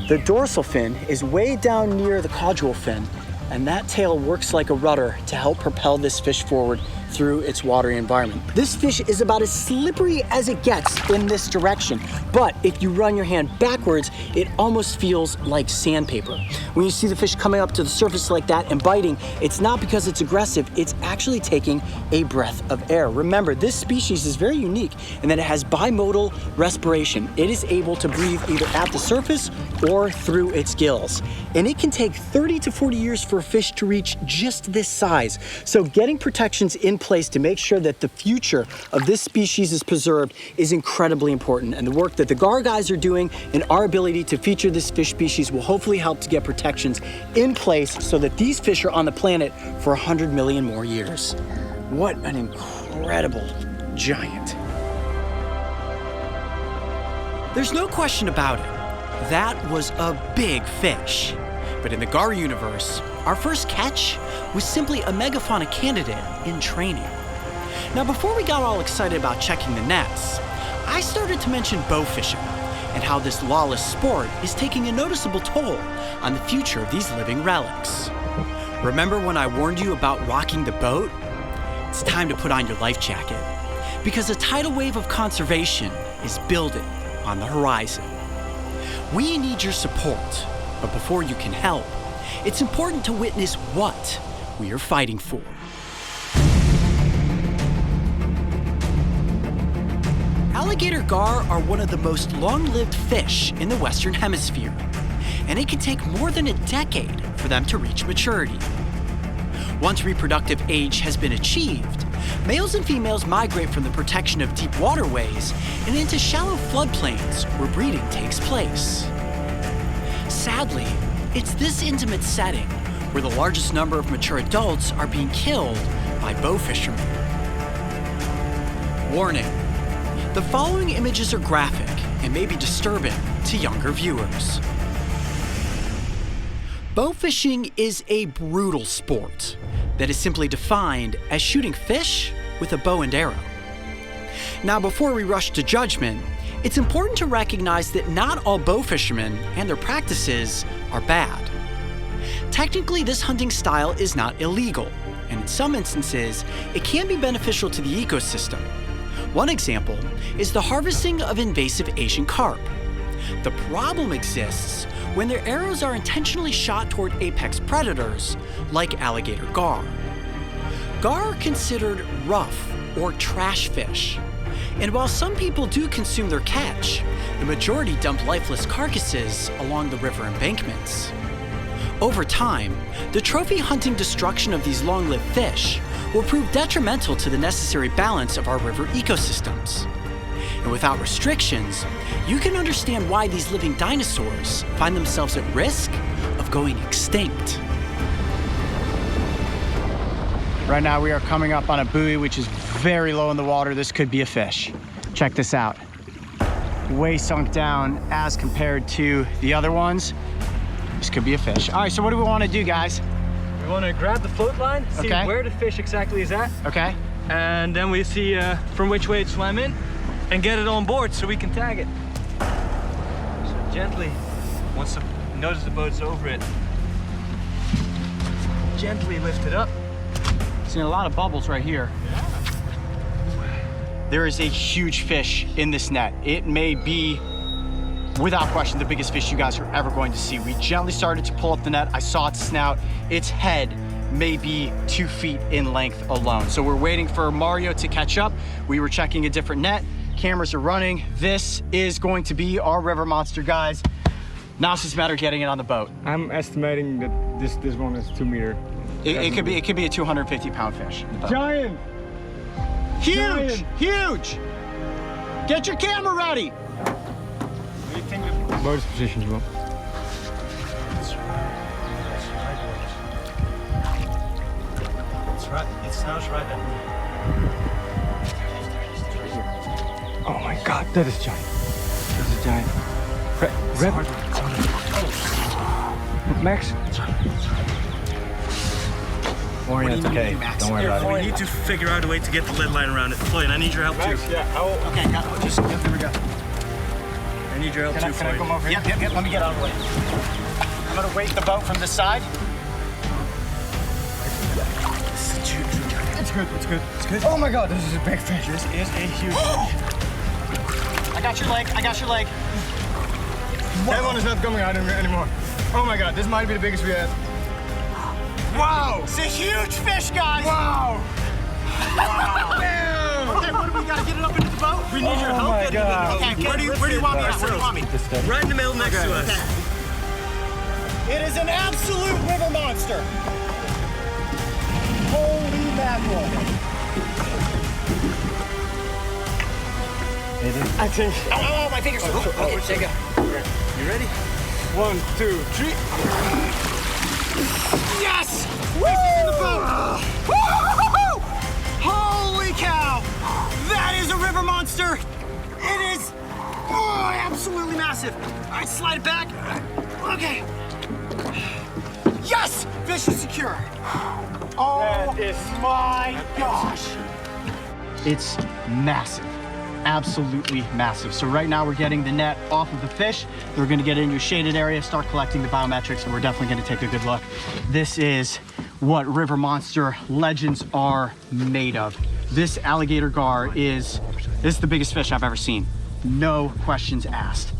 Speaker 1: the dorsal fin is way down near the caudal fin, and that tail works like a rudder to help propel this fish forward through its watery environment. This fish is about as slippery as it gets in this direction, but if you run your hand backwards, it almost feels like sandpaper. When you see the fish coming up to the surface like that and biting, it's not because it's aggressive, it's actually taking a breath of air. Remember, this species is very unique in that it has bimodal respiration. It is able to breathe either at the surface or through its gills. And it can take 30 to 40 years for a fish to reach just this size. So getting protections in place to make sure that the future of this species is preserved is incredibly important. And the work that the gar guys are doing and our ability to feature this fish species will hopefully help to get protections in place so that these fish are on the planet for 100 million more years. What an incredible giant.
Speaker 3: There's no question about it. That was a big fish. But in the gar universe, our first catch was simply a megafauna candidate in training. Now, before we got all excited about checking the nets, I started to mention bow fishing and how this lawless sport is taking a noticeable toll on the future of these living relics. Remember when I warned you about rocking the boat? It's time to put on your life jacket, because a tidal wave of conservation is building on the horizon. We need your support, but before you can help, it's important to witness what we are fighting for. Alligator gar are one of the most long-lived fish in the Western Hemisphere, and it can take more than a decade for them to reach maturity. Once reproductive age has been achieved, males and females migrate from the protection of deep waterways and into shallow floodplains where breeding takes place. Sadly, it's this intimate setting where the largest number of mature adults are being killed by bow fishermen. Warning, the following images are graphic and may be disturbing to younger viewers. Bow fishing is a brutal sport. that is simply defined as shooting fish with a bow and arrow. Now, before we rush to judgment, it's important to recognize that not all bow fishermen and their practices are bad. Technically, this hunting style is not illegal, and in some instances, it can be beneficial to the ecosystem. One example is the harvesting of invasive Asian carp. The problem exists when their arrows are intentionally shot toward apex predators, like alligator gar. Gar are considered rough or trash fish, and while some people do consume their catch, the majority dump lifeless carcasses along the river embankments. Over time, the trophy hunting destruction of these long-lived fish will prove detrimental to the necessary balance of our river ecosystems. And without restrictions, you can understand why these living dinosaurs find themselves at risk of going extinct.
Speaker 1: Right now we are coming up on a buoy which is very low in the water. This could be a fish. Check this out. Way sunk down as compared to the other ones. This could be a fish. All right, so what do we want to do, guys?
Speaker 5: We want to grab the float line, see
Speaker 1: Okay.
Speaker 5: where the fish exactly is at,
Speaker 1: Okay.
Speaker 5: and then we see from which way it swam in, and get it on board so we can tag it. So gently, once you notice the boat's over it, gently lift it up.
Speaker 1: Seeing a lot of bubbles right here. There is a huge fish in this net. It may be, without question, the biggest fish you guys are ever going to see. We gently started to pull up the net. I saw its snout. Its head may be 2 feet in length alone. So we're waiting for Mario to catch up. We were checking a different net. Cameras are running. This is going to be our river monster, guys. Now it's just a matter of getting it on the boat.
Speaker 6: I'm estimating that this one is 2 meter.
Speaker 1: It could be a 250-pound fish.
Speaker 6: Giant!
Speaker 1: Huge,
Speaker 6: Giant.
Speaker 1: huge. Get your camera ready.
Speaker 6: What do you think the boat's position, Joel?
Speaker 4: It's right. It sounds right there.
Speaker 6: Oh my god, that is giant. That is giant. Max?
Speaker 4: Florian, it's okay. Don't worry about it. We need to figure out a way to get the lead line around it. Florian, I need your help too.
Speaker 1: Okay, got it. Here we go.
Speaker 4: I need your help too,
Speaker 1: Can I
Speaker 4: Florian.
Speaker 1: come over here? Yep, let me get out of the way. I'm gonna weight the boat from the side.
Speaker 6: It's good, it's good. It's good. Oh my god, this is a big fish.
Speaker 4: This is a huge
Speaker 1: I got your leg, I got your leg.
Speaker 6: That one is not coming out anymore. Oh my god, this might be the biggest we have.
Speaker 1: Wow! It's a huge fish, guys!
Speaker 6: Wow!
Speaker 1: Okay, what do we gotta get it up into the boat?
Speaker 4: We need your help getting it in the boat.
Speaker 1: Okay,
Speaker 4: Where do you want me at? Where do you want me? Right in the middle next to us.
Speaker 1: It is an absolute river monster. Holy mackerel.
Speaker 6: I think.
Speaker 1: Oh, my fingers. Okay, take it.
Speaker 4: You ready?
Speaker 6: 1, 2, 3.
Speaker 1: Yes! Woo! In the boat. Woo! Holy cow! That is a river monster. It is absolutely massive. All right, slide it back. Okay. Yes! Fish is secure. Oh
Speaker 6: That is
Speaker 1: my gosh. It's massive. Absolutely massive. So right now we're getting the net off of the fish. We're gonna get into a shaded area, start collecting the biometrics, and we're definitely gonna take a good look. This is what river monster legends are made of. This alligator gar is the biggest fish I've ever seen. No questions asked.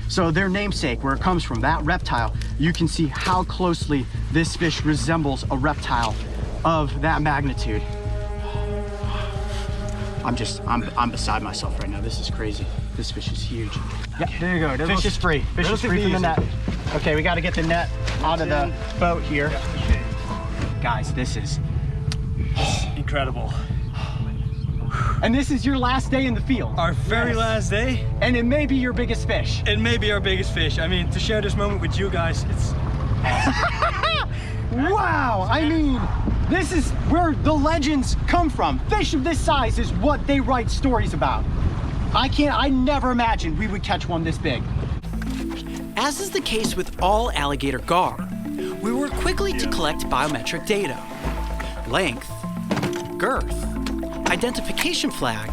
Speaker 1: So their namesake, where it comes from, that reptile, you can see how closely this fish resembles a reptile of that magnitude. I'm beside myself right now. This is crazy. This fish is huge.
Speaker 6: Yeah, there you go. That
Speaker 1: Fish
Speaker 6: was
Speaker 1: is free. Fish is free from the net. Okay, we got to get the net out of the boat here. Guys, this is
Speaker 5: Incredible.
Speaker 1: and this is your last day in the field.
Speaker 5: Our very last day,
Speaker 1: And it may be your biggest fish.
Speaker 5: it may be our biggest fish. I mean, to share this moment with you guys, it's
Speaker 1: Wow, I mean, this is where the legends come from. Fish of this size is what they write stories about. I never imagined we would catch one this big.
Speaker 3: As is the case with all alligator gar, we work quickly to collect biometric data. length, girth, identification flag,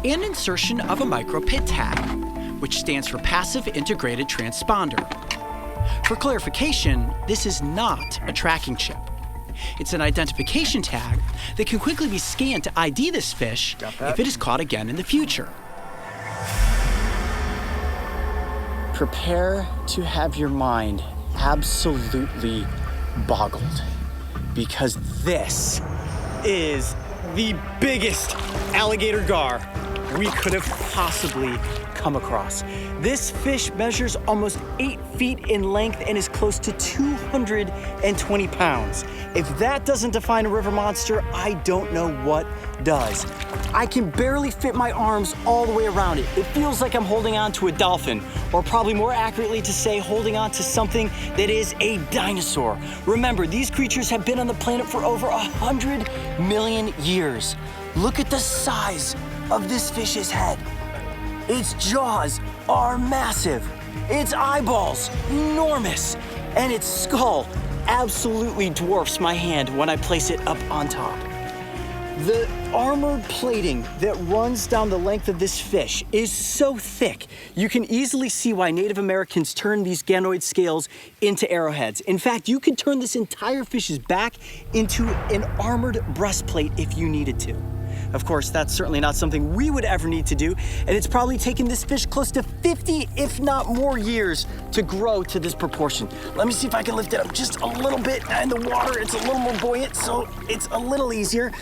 Speaker 3: and insertion of a micro pit tag, which stands for Passive Integrated Transponder. For clarification, this is not a tracking chip. It's an identification tag that can quickly be scanned to ID this fish if it is caught again in the future.
Speaker 1: Prepare to have your mind absolutely boggled, because this is the biggest alligator gar we could have possibly come across. This fish measures almost 8 feet in length and is close to 220 pounds. If that doesn't define a river monster, I don't know what does. I can barely fit my arms all the way around it. It feels like I'm holding on to a dolphin, or probably more accurately to say, holding on to something that is a dinosaur. Remember, these creatures have been on the planet for over 100 million years. Look at the size of this fish's head. Its jaws are massive. Its eyeballs, enormous. And its skull absolutely dwarfs my hand when I place it up on top. The armored plating that runs down the length of this fish is so thick, you can easily see why Native Americans turned these ganoid scales into arrowheads. In fact, you could turn this entire fish's back into an armored breastplate if you needed to. Of course, that's certainly not something we would ever need to do, and it's probably taken this fish close to 50, if not more years to grow to this proportion. Let me see if I can lift it up just a little bit. In the water, it's a little more buoyant, so it's a little easier.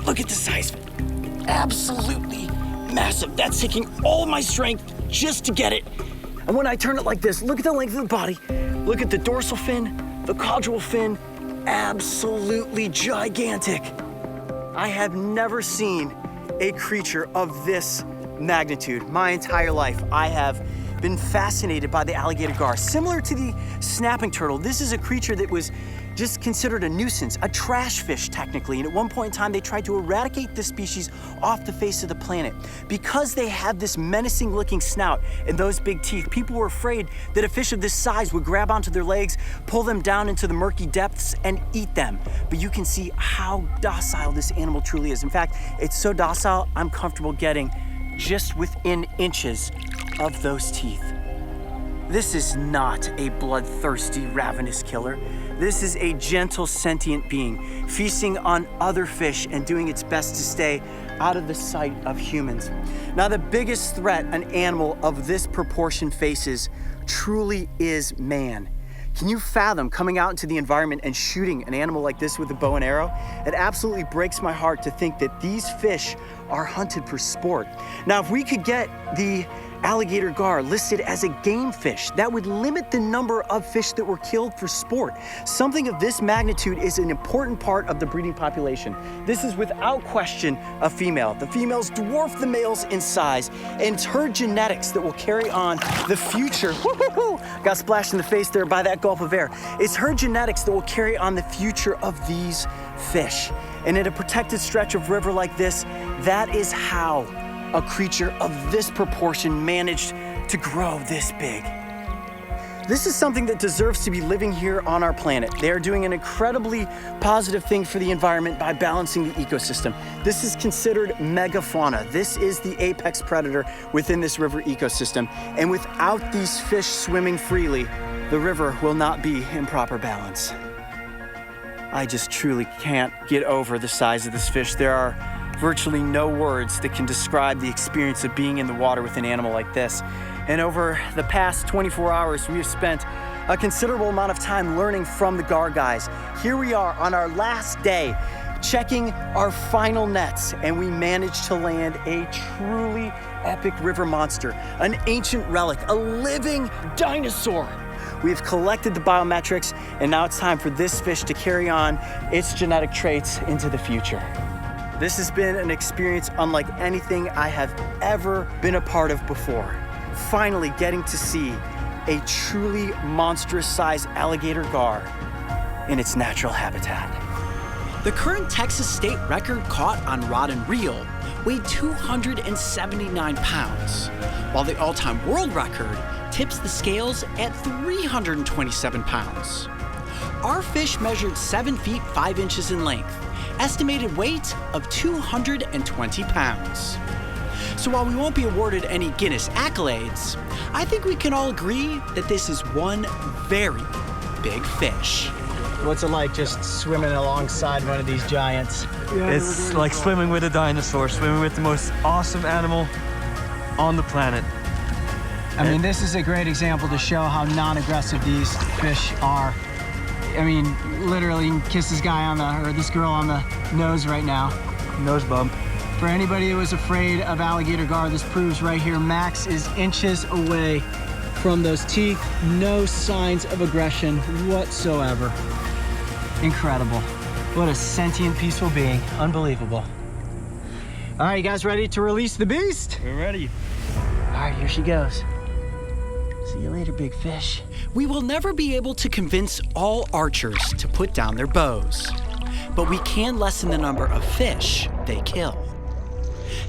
Speaker 1: Look at the size. Absolutely massive. That's taking all my strength just to get it. And when I turn it like this, look at the length of the body. Look at the dorsal fin, the caudal fin. Absolutely gigantic. I have never seen a creature of this magnitude. My entire life, I have been fascinated by the alligator gar. Similar to the snapping turtle, this is a creature that was just considered a nuisance, a trash fish technically, and at one point in time they tried to eradicate this species off the face of the planet. Because they have this menacing looking snout and those big teeth, people were afraid that a fish of this size would grab onto their legs, pull them down into the murky depths, and eat them. But you can see how docile this animal truly is. In fact, it's so docile, I'm comfortable getting just within inches of those teeth. This is not a bloodthirsty, ravenous killer. This is a gentle, sentient being, feasting on other fish and doing its best to stay out of the sight of humans. Now, the biggest threat an animal of this proportion faces truly is man. Can you fathom coming out into the environment and shooting an animal like this with a bow and arrow? It absolutely breaks my heart to think that these fish are hunted for sport. Now, if we could get the alligator gar listed as a game fish, that would limit the number of fish that were killed for sport. Something of this magnitude is an important part of the breeding population. This is without question a female. The females dwarf the males in size, and it's her genetics that will carry on the future. Got splashed in the face there by that gulp of air. It's her genetics that will carry on the future of these fish. And in a protected stretch of river like this, that is how a creature of this proportion managed to grow this big. This is something that deserves to be living here on our planet. They are doing an incredibly positive thing for the environment by balancing the ecosystem. This is considered megafauna. This is the apex predator within this river ecosystem. And without these fish swimming freely, the river will not be in proper balance. I just truly can't get over the size of this fish. There are virtually no words that can describe the experience of being in the water with an animal like this. And over the past 24 hours, we have spent a considerable amount of time learning from the gar guys. Here we are on our last day, checking our final nets, and we managed to land a truly epic river monster, an ancient relic, a living dinosaur. We have collected the biometrics, and now it's time for this fish to carry on its genetic traits into the future. This has been an experience unlike anything I have ever been a part of before. Finally getting to see a truly monstrous sized alligator gar in its natural habitat.
Speaker 3: The current Texas state record caught on rod and reel weighed 279 pounds, while the all-time world record tips the scales at 327 pounds. Our fish measured 7 feet 5 inches in length estimated weight of 220 pounds. So while we won't be awarded any Guinness accolades, I think we can all agree that this is one very big fish.
Speaker 1: What's it like just swimming alongside one of these giants?
Speaker 5: It's like swimming with a dinosaur, swimming with the most awesome animal on the planet.
Speaker 1: I mean, this is a great example to show how non-aggressive these fish are. I mean, literally, you can kiss this guy on the, or this girl on the nose right now.
Speaker 5: Nose bump.
Speaker 1: For anybody who was afraid of alligator gar, this proves right here, Max is inches away from those teeth. No signs of aggression whatsoever. Incredible. What a sentient, peaceful being. Unbelievable. All right, you guys ready to release the beast?
Speaker 5: We're ready.
Speaker 1: All right, here she goes. See you later, big fish.
Speaker 3: We will never be able to convince all archers to put down their bows, but we can lessen the number of fish they kill.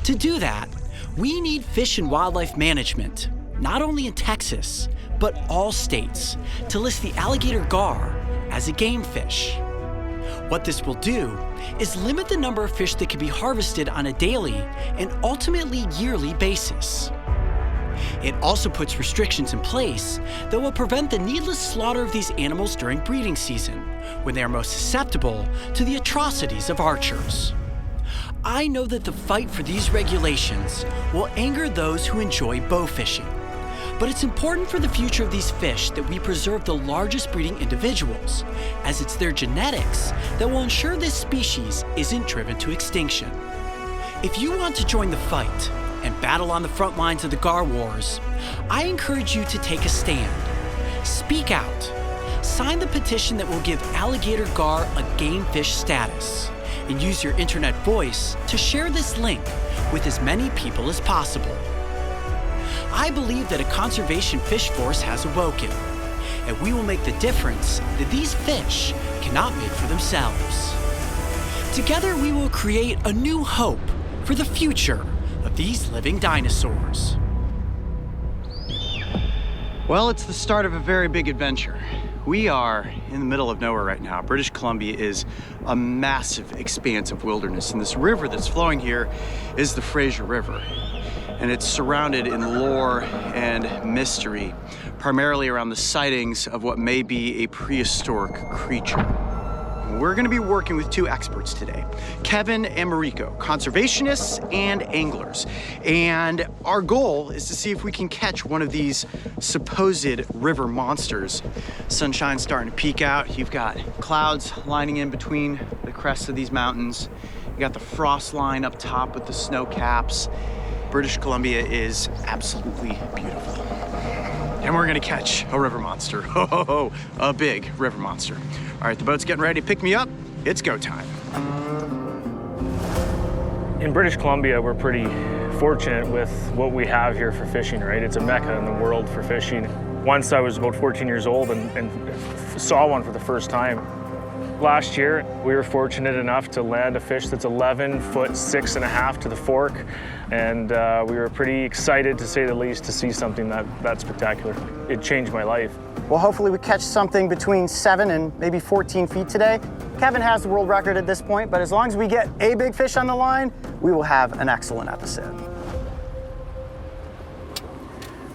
Speaker 3: To do that, we need Fish and Wildlife Management, not only in Texas, but all states, to list the alligator gar as a game fish. What this will do is limit the number of fish that can be harvested on a daily and ultimately yearly basis. It also puts restrictions in place that will prevent the needless slaughter of these animals during breeding season, when they are most susceptible to the atrocities of archers. I know that the fight for these regulations will anger those who enjoy bow fishing, but it's important for the future of these fish that we preserve the largest breeding individuals, as it's their genetics that will ensure this species isn't driven to extinction. If you want to join the fight and battle on the front lines of the gar wars, I encourage you to take a stand. Speak out. Sign the petition that will give alligator gar a game fish status, and use your internet voice to share this link with as many people as possible. I believe that a conservation fish force has awoken, and we will make the difference that these fish cannot make for themselves. Together we will create a new hope for the future of these living dinosaurs.
Speaker 7: Well, it's the start of a very big adventure. We are in the middle of nowhere right now. British Columbia is a massive expanse of wilderness, and this river that's flowing here is the Fraser River. And it's surrounded in lore and mystery, primarily around the sightings of what may be a prehistoric creature. We're gonna be working with two experts today, Kevin and Mariko, conservationists and anglers. And our goal is to see if we can catch one of these supposed river monsters. Sunshine's starting to peek out. You've got clouds lining in between the crests of these mountains. You got the frost line up top with the snow caps. British Columbia is absolutely beautiful. And we're gonna catch a river monster. Ho, ho, ho, a big river monster. All right, the boat's getting ready to pick me up. It's go time.
Speaker 8: In British Columbia, we're pretty fortunate with what we have here for fishing, right? It's a mecca in the world for fishing. Once I was about 14 years old and saw one for the first time. Last year, we were fortunate enough to land a fish that's 11 foot 6.5 to the fork. And we were pretty excited, to say the least, to see something that spectacular. It changed my life.
Speaker 1: Well, hopefully we catch something between 7 and maybe 14 feet today. Kevin has the world record at this point, but as long as we get a big fish on the line, we will have an excellent episode.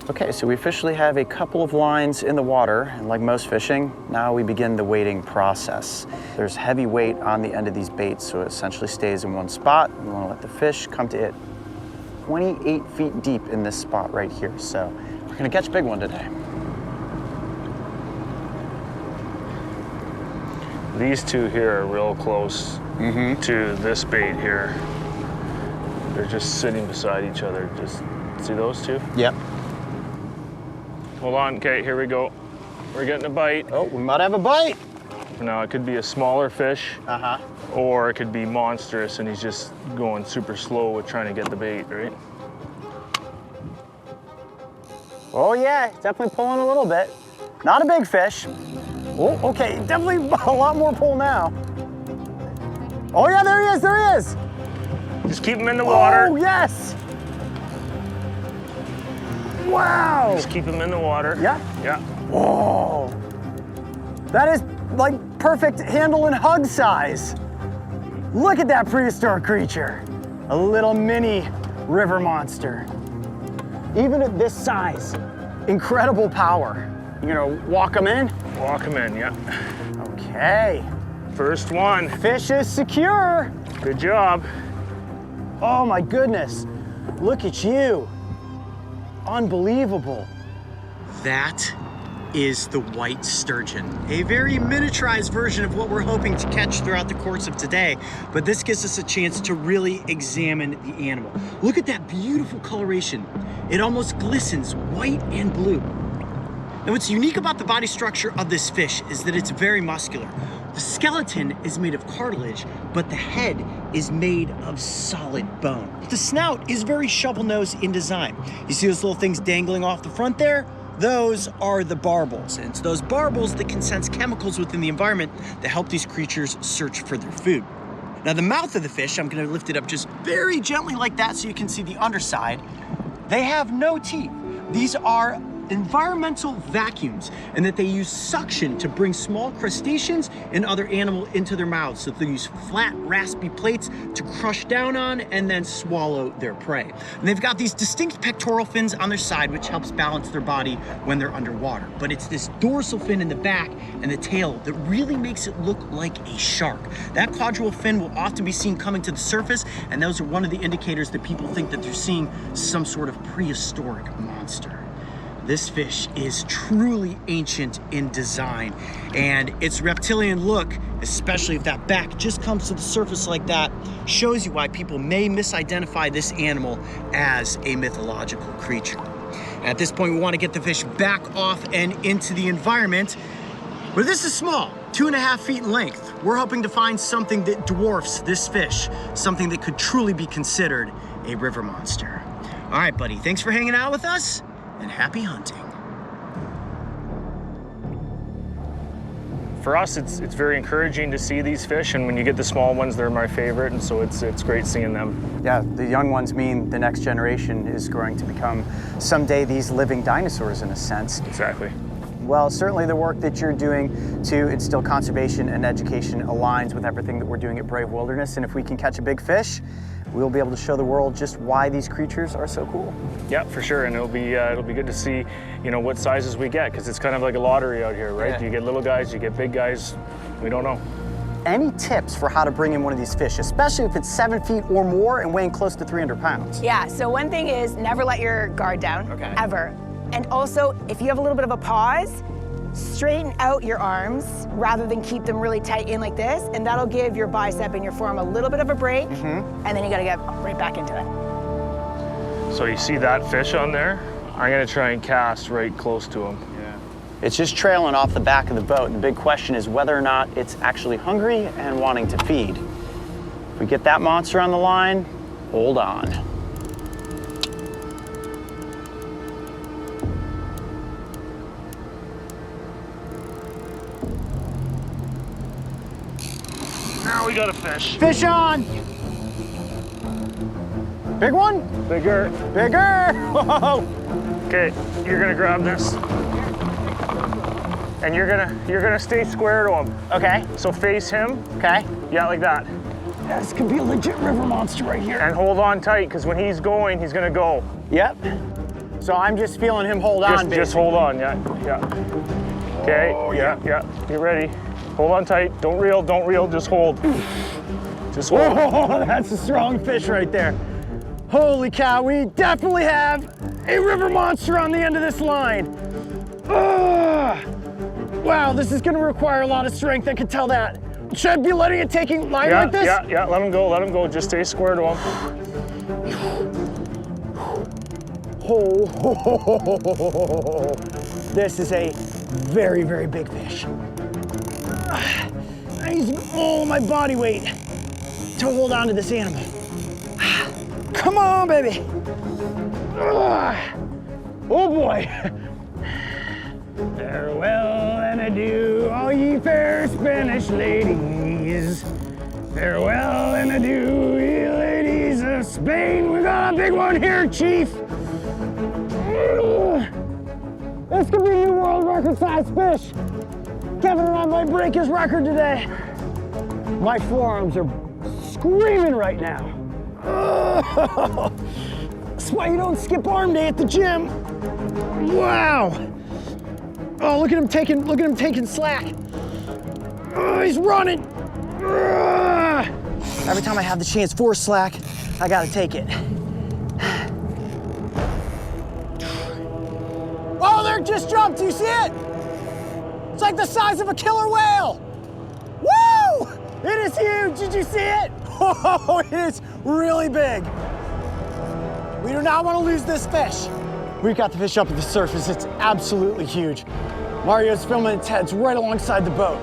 Speaker 1: Okay, so we officially have a couple of lines in the water, and like most fishing, now we begin the weighting process. There's heavy weight on the end of these baits, so it essentially stays in one spot. We want to let the fish come to it 28 feet deep in this spot right here. So we're gonna catch a big one today.
Speaker 8: These two here are real close to this bait here. They're just sitting beside each other. Just see those two?
Speaker 1: Yep.
Speaker 8: Hold on, okay, here we go. We're getting a bite.
Speaker 1: Oh, we might have a bite.
Speaker 8: Now, it could be a smaller fish, or it could be monstrous, and he's just going super slow with trying to get the bait, right?
Speaker 1: Oh yeah, definitely pulling a little bit. Not a big fish. Oh, okay, definitely a lot more pull now. Oh yeah, there he is.
Speaker 8: Just keep him in the water.
Speaker 1: Oh, yes. Wow.
Speaker 8: Just keep him in the water.
Speaker 1: Yeah?
Speaker 8: Yeah.
Speaker 1: Oh. That is like perfect handle and hug size. Look at that prehistoric creature. A little mini river monster. Even at this size, incredible power. You gonna walk them in?
Speaker 8: Walk them in, yeah.
Speaker 1: Okay.
Speaker 8: First one.
Speaker 1: Fish is secure.
Speaker 8: Good job.
Speaker 1: Oh my goodness. Look at you. Unbelievable.
Speaker 7: That is the white sturgeon, a very miniaturized version of what we're hoping to catch throughout the course of today, but this gives us a chance to really examine the animal. Look at that beautiful coloration. It almost glistens white and blue. And what's unique about the body structure of this fish is that it's very muscular. The skeleton is made of cartilage, but the head is made of solid bone. The snout is very shovel-nosed in design. You see those little things dangling off the front there? Those are the barbels, and it's those barbels that can sense chemicals within the environment that help these creatures search for their food. Now the mouth of the fish, I'm gonna lift it up just very gently like that so you can see the underside. They have no teeth. These are environmental vacuums, and that they use suction to bring small crustaceans and other animals into their mouths. So they use flat, raspy plates to crush down on and then swallow their prey. And they've got these distinct pectoral fins on their side, which helps balance their body when they're underwater. But it's this dorsal fin in the back and the tail that really makes it look like a shark. That caudal fin will often be seen coming to the surface, and those are one of the indicators that people think that they're seeing some sort of prehistoric monster. This fish is truly ancient in design, and its reptilian look, especially if that back just comes to the surface like that, shows you why people may misidentify this animal as a mythological creature. At this point, we want to get the fish back off and into the environment, but this is small, 2.5 feet in length. We're hoping to find something that dwarfs this fish, something that could truly be considered a river monster. All right, buddy, thanks for hanging out with us, and happy hunting.
Speaker 8: For us, it's very encouraging to see these fish, and when you get the small ones, they're my favorite, and so it's great seeing them.
Speaker 1: Yeah, the young ones mean the next generation is going to become someday these living dinosaurs in a sense.
Speaker 8: Exactly.
Speaker 1: Well, certainly the work that you're doing to instill conservation and education aligns with everything that we're doing at Brave Wilderness, and if we can catch a big fish, we'll be able to show the world just why these creatures are so cool.
Speaker 8: Yeah, for sure, and it'll be good to see, you know, what sizes we get, because it's kind of like a lottery out here, right?
Speaker 1: Yeah.
Speaker 8: You get little guys, you get big guys, we don't know.
Speaker 1: Any tips for how to bring in one of these fish, especially if it's 7 feet or more and weighing close to 300 pounds?
Speaker 9: Yeah, so one thing is never let your guard down,
Speaker 1: Okay.
Speaker 9: ever. And also, if you have a little bit of a pause, straighten out your arms rather than keep them really tight in like this, and that'll give your bicep and your forearm a little bit of a break, and then you gotta get right back into it.
Speaker 8: So you see that fish on there? I'm gonna try and cast right close to him.
Speaker 1: It's just trailing off the back of the boat, and the big question is whether or not it's actually hungry and wanting to feed. If we get that monster on the line, hold on.
Speaker 8: Now we got a fish.
Speaker 1: Fish on! Big one?
Speaker 8: Bigger.
Speaker 1: Bigger! Whoa!
Speaker 8: Okay, you're gonna grab this. And you're gonna stay square to him.
Speaker 1: Okay.
Speaker 8: So face him.
Speaker 1: Okay.
Speaker 8: Yeah, like that.
Speaker 1: This could be a legit river monster right here.
Speaker 8: And hold on tight, because when he's going, he's gonna go.
Speaker 1: Yep. So I'm just feeling him hold on,
Speaker 8: Just hold on, yeah. Okay, yeah. Get ready. Hold on tight, don't reel, just hold. Just hold.
Speaker 1: Whoa, that's a strong fish right there. Holy cow, we definitely have a river monster on the end of this line. Wow, this is gonna require a lot of strength, I can tell that. Should I be letting it take line like this?
Speaker 8: Yeah, let him go, just stay square to him.
Speaker 1: Oh, this is a very, very big fish. I use all my body weight to hold on to this animal. Come on, baby. Oh boy. Farewell and adieu, all ye fair Spanish ladies. Farewell and adieu, ye ladies of Spain. We got a big one here, Chief. This could be a new world record size fish. Kevin and I might break his record today. My forearms are screaming right now. That's why you don't skip arm day at the gym. Wow. Oh, look at him taking slack. Oh, he's running. Every time I have the chance for slack, I gotta take it. Oh, there just jumped, you see it? It's like the size of a killer whale. Woo! It is huge, did you see it? Oh, it is really big. We do not want to lose this fish. We got the fish up at the surface, it's absolutely huge. Mario's filming its head's right alongside the boat.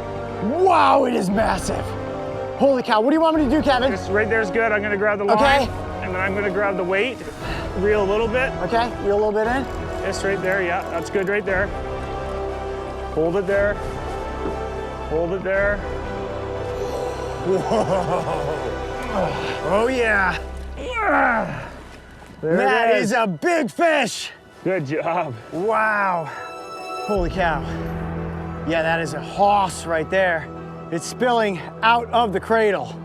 Speaker 1: Wow, it is massive. Holy cow, what do you want me to do, Kevin?
Speaker 8: This right there's good. I'm gonna grab the line,
Speaker 1: okay,
Speaker 8: and then I'm gonna grab the weight, reel a little bit.
Speaker 1: Okay, reel a little bit in.
Speaker 8: This right there, yeah, that's good right there. Hold it there. Hold it there.
Speaker 1: Whoa. Oh yeah.
Speaker 8: There
Speaker 1: That
Speaker 8: it
Speaker 1: is a big fish.
Speaker 8: Good job.
Speaker 1: Wow. Holy cow. Yeah, that is a hoss right there. It's spilling out of the cradle.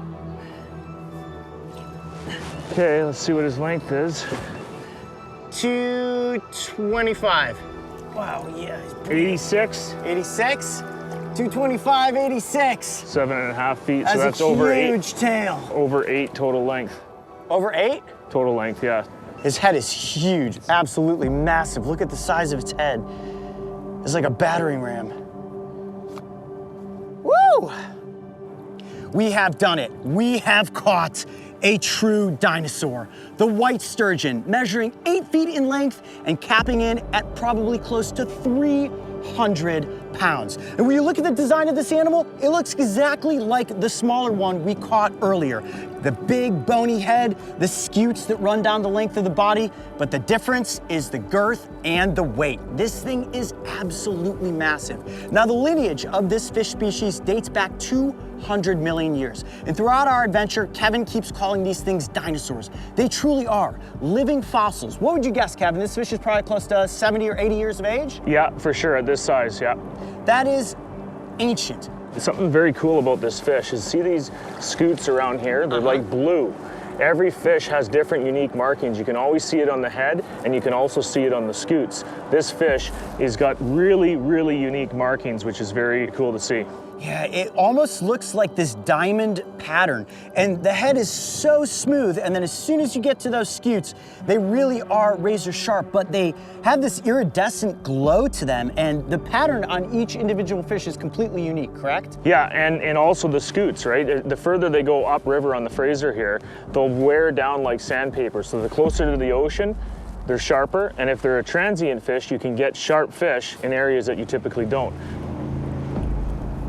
Speaker 8: Okay, let's see what his length is.
Speaker 1: 225. Wow, yeah.
Speaker 8: 86.
Speaker 1: 86. 225, 86.
Speaker 8: 7.5 feet,
Speaker 1: That's
Speaker 8: so that's
Speaker 1: a
Speaker 8: over 8.
Speaker 1: huge tail.
Speaker 8: Over 8 total length.
Speaker 1: Over 8?
Speaker 8: Total length, yeah.
Speaker 1: His head is huge, absolutely massive. Look at the size of its head. It's like a battering ram. Woo! We have done it. We have caught a true dinosaur. The white sturgeon, measuring 8 feet in length and capping in at probably close to 300 pounds. And when you look at the design of this animal, it looks exactly like the smaller one we caught earlier. The big bony head, the scutes that run down the length of the body, but the difference is the girth and the weight. This thing is absolutely massive. Now, the lineage of this fish species dates back 200 million years. And throughout our adventure, Kevin keeps calling these things dinosaurs. They truly are living fossils. What would you guess, Kevin? This fish is probably close to 70 or 80 years of age?
Speaker 8: Yeah, for sure, at this size, yeah.
Speaker 1: That is ancient.
Speaker 8: Something very cool about this fish is, see these scutes around here? They're like blue. Every fish has different unique markings. You can always see it on the head, and you can also see it on the scutes. This fish has got really, really unique markings, which is very cool to see.
Speaker 1: Yeah, it almost looks like this diamond pattern. And the head is so smooth, and then as soon as you get to those scutes, they really are razor sharp, but they have this iridescent glow to them, and the pattern on each individual fish is completely unique, correct?
Speaker 8: Yeah, and also the scutes, right? The further they go upriver on the Fraser here, they'll wear down like sandpaper. So the closer to the ocean, they're sharper, and if they're a transient fish, you can get sharp fish in areas that you typically don't.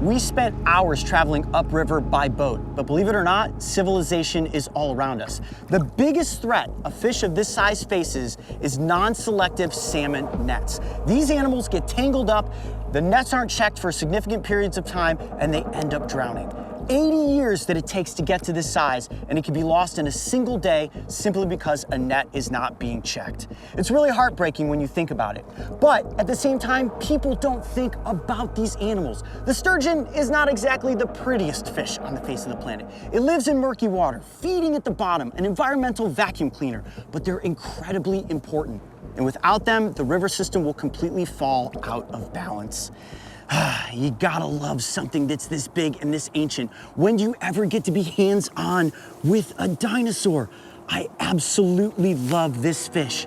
Speaker 1: We spent hours traveling upriver by boat, but believe it or not, civilization is all around us. The biggest threat a fish of this size faces is non-selective salmon nets. These animals get tangled up, the nets aren't checked for significant periods of time, and they end up drowning. 80 years that it takes to get to this size, and it can be lost in a single day simply because a net is not being checked. It's really heartbreaking when you think about it. But at the same time, people don't think about these animals. The sturgeon is not exactly the prettiest fish on the face of the planet. It lives in murky water, feeding at the bottom, an environmental vacuum cleaner, but they're incredibly important. And without them, the river system will completely fall out of balance. You gotta love something that's this big and this ancient. When do you ever get to be hands-on with a dinosaur? I absolutely love this fish.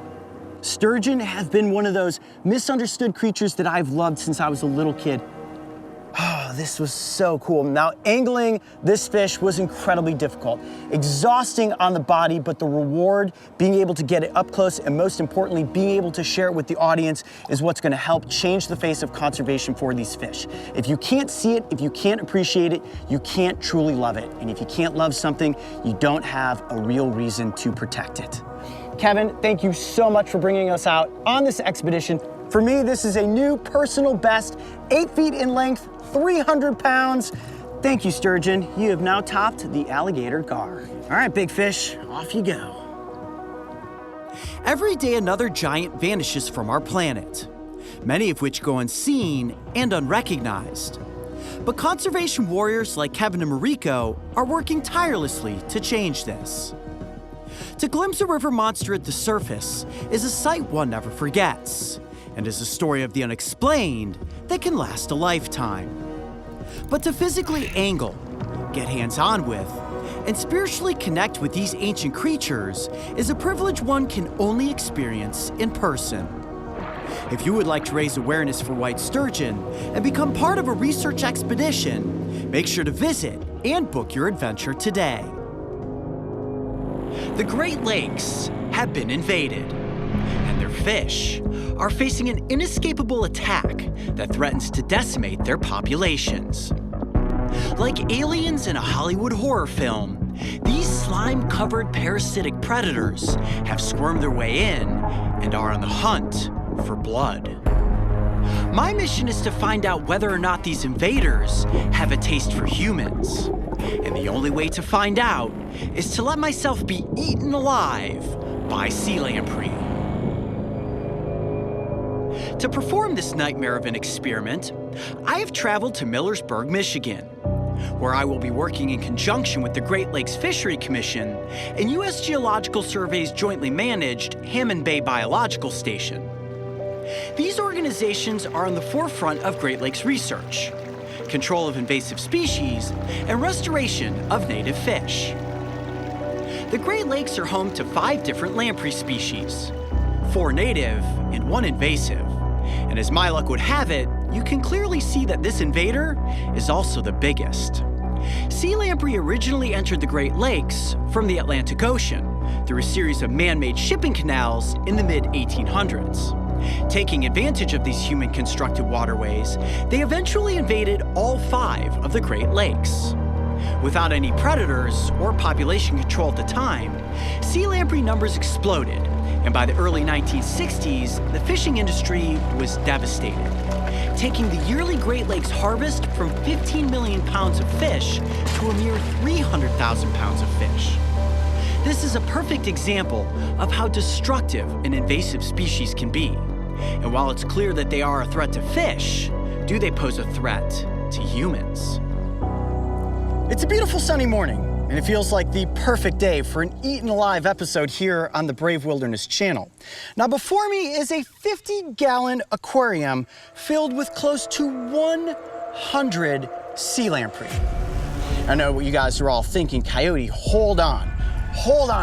Speaker 1: Sturgeon have been one of those misunderstood creatures that I've loved since I was a little kid. Oh, this was so cool. Now, angling this fish was incredibly difficult, exhausting on the body, but the reward, being able to get it up close, and most importantly, being able to share it with the audience is what's gonna help change the face of conservation for these fish. If you can't see it, if you can't appreciate it, you can't truly love it. And if you can't love something, you don't have a real reason to protect it. Kevin, thank you so much for bringing us out on this expedition. For me, this is a new personal best, 8 feet in length, 300 pounds. Thank you, sturgeon. You have now topped the alligator gar. All right, big fish, off you go.
Speaker 3: Every day another giant vanishes from our planet, many of which go unseen and unrecognized. But conservation warriors like Kevin and Mariko are working tirelessly to change this. To glimpse a river monster at the surface is a sight one never forgets, and is a story of the unexplained that can last a lifetime. But to physically angle, get hands-on with, and spiritually connect with these ancient creatures is a privilege one can only experience in person. If you would like to raise awareness for white sturgeon and become part of a research expedition, make sure to visit and book your adventure today. The Great Lakes have been invaded, and their fish are facing an inescapable attack that threatens to decimate their populations. Like aliens in a Hollywood horror film, these slime-covered parasitic predators have squirmed their way in and are on the hunt for blood. My mission is to find out whether or not these invaders have a taste for humans. And the only way to find out is to let myself be eaten alive by sea lamprey. To perform this nightmare of an experiment, I have traveled to Millersburg, Michigan, where I will be working in conjunction with the Great Lakes Fishery Commission and U.S. Geological Survey's jointly managed Hammond Bay Biological Station. These organizations are on the forefront of Great Lakes research, control of invasive species, and restoration of native fish. The Great Lakes are home to 5 different lamprey species, 4 native and 1 invasive. And as my luck would have it, you can clearly see that this invader is also the biggest. Sea lamprey originally entered the Great Lakes from the Atlantic Ocean through a series of man-made shipping canals in the mid-1800s. Taking advantage of these human-constructed waterways, they eventually invaded all 5 of the Great Lakes. Without any predators or population control at the time, sea lamprey numbers exploded, and by the early 1960s, the fishing industry was devastated, taking the yearly Great Lakes harvest from 15 million pounds of fish to a mere 300,000 pounds of fish. This is a perfect example of how destructive an invasive species can be. And while it's clear that they are a threat to fish, do they pose a threat to humans?
Speaker 1: It's a beautiful sunny morning, and it feels like the perfect day for an Eaten Alive episode here on the Brave Wilderness channel. Now before me is a 50-gallon aquarium filled with close to 100 sea lamprey. I know what you guys are all thinking, Coyote, hold on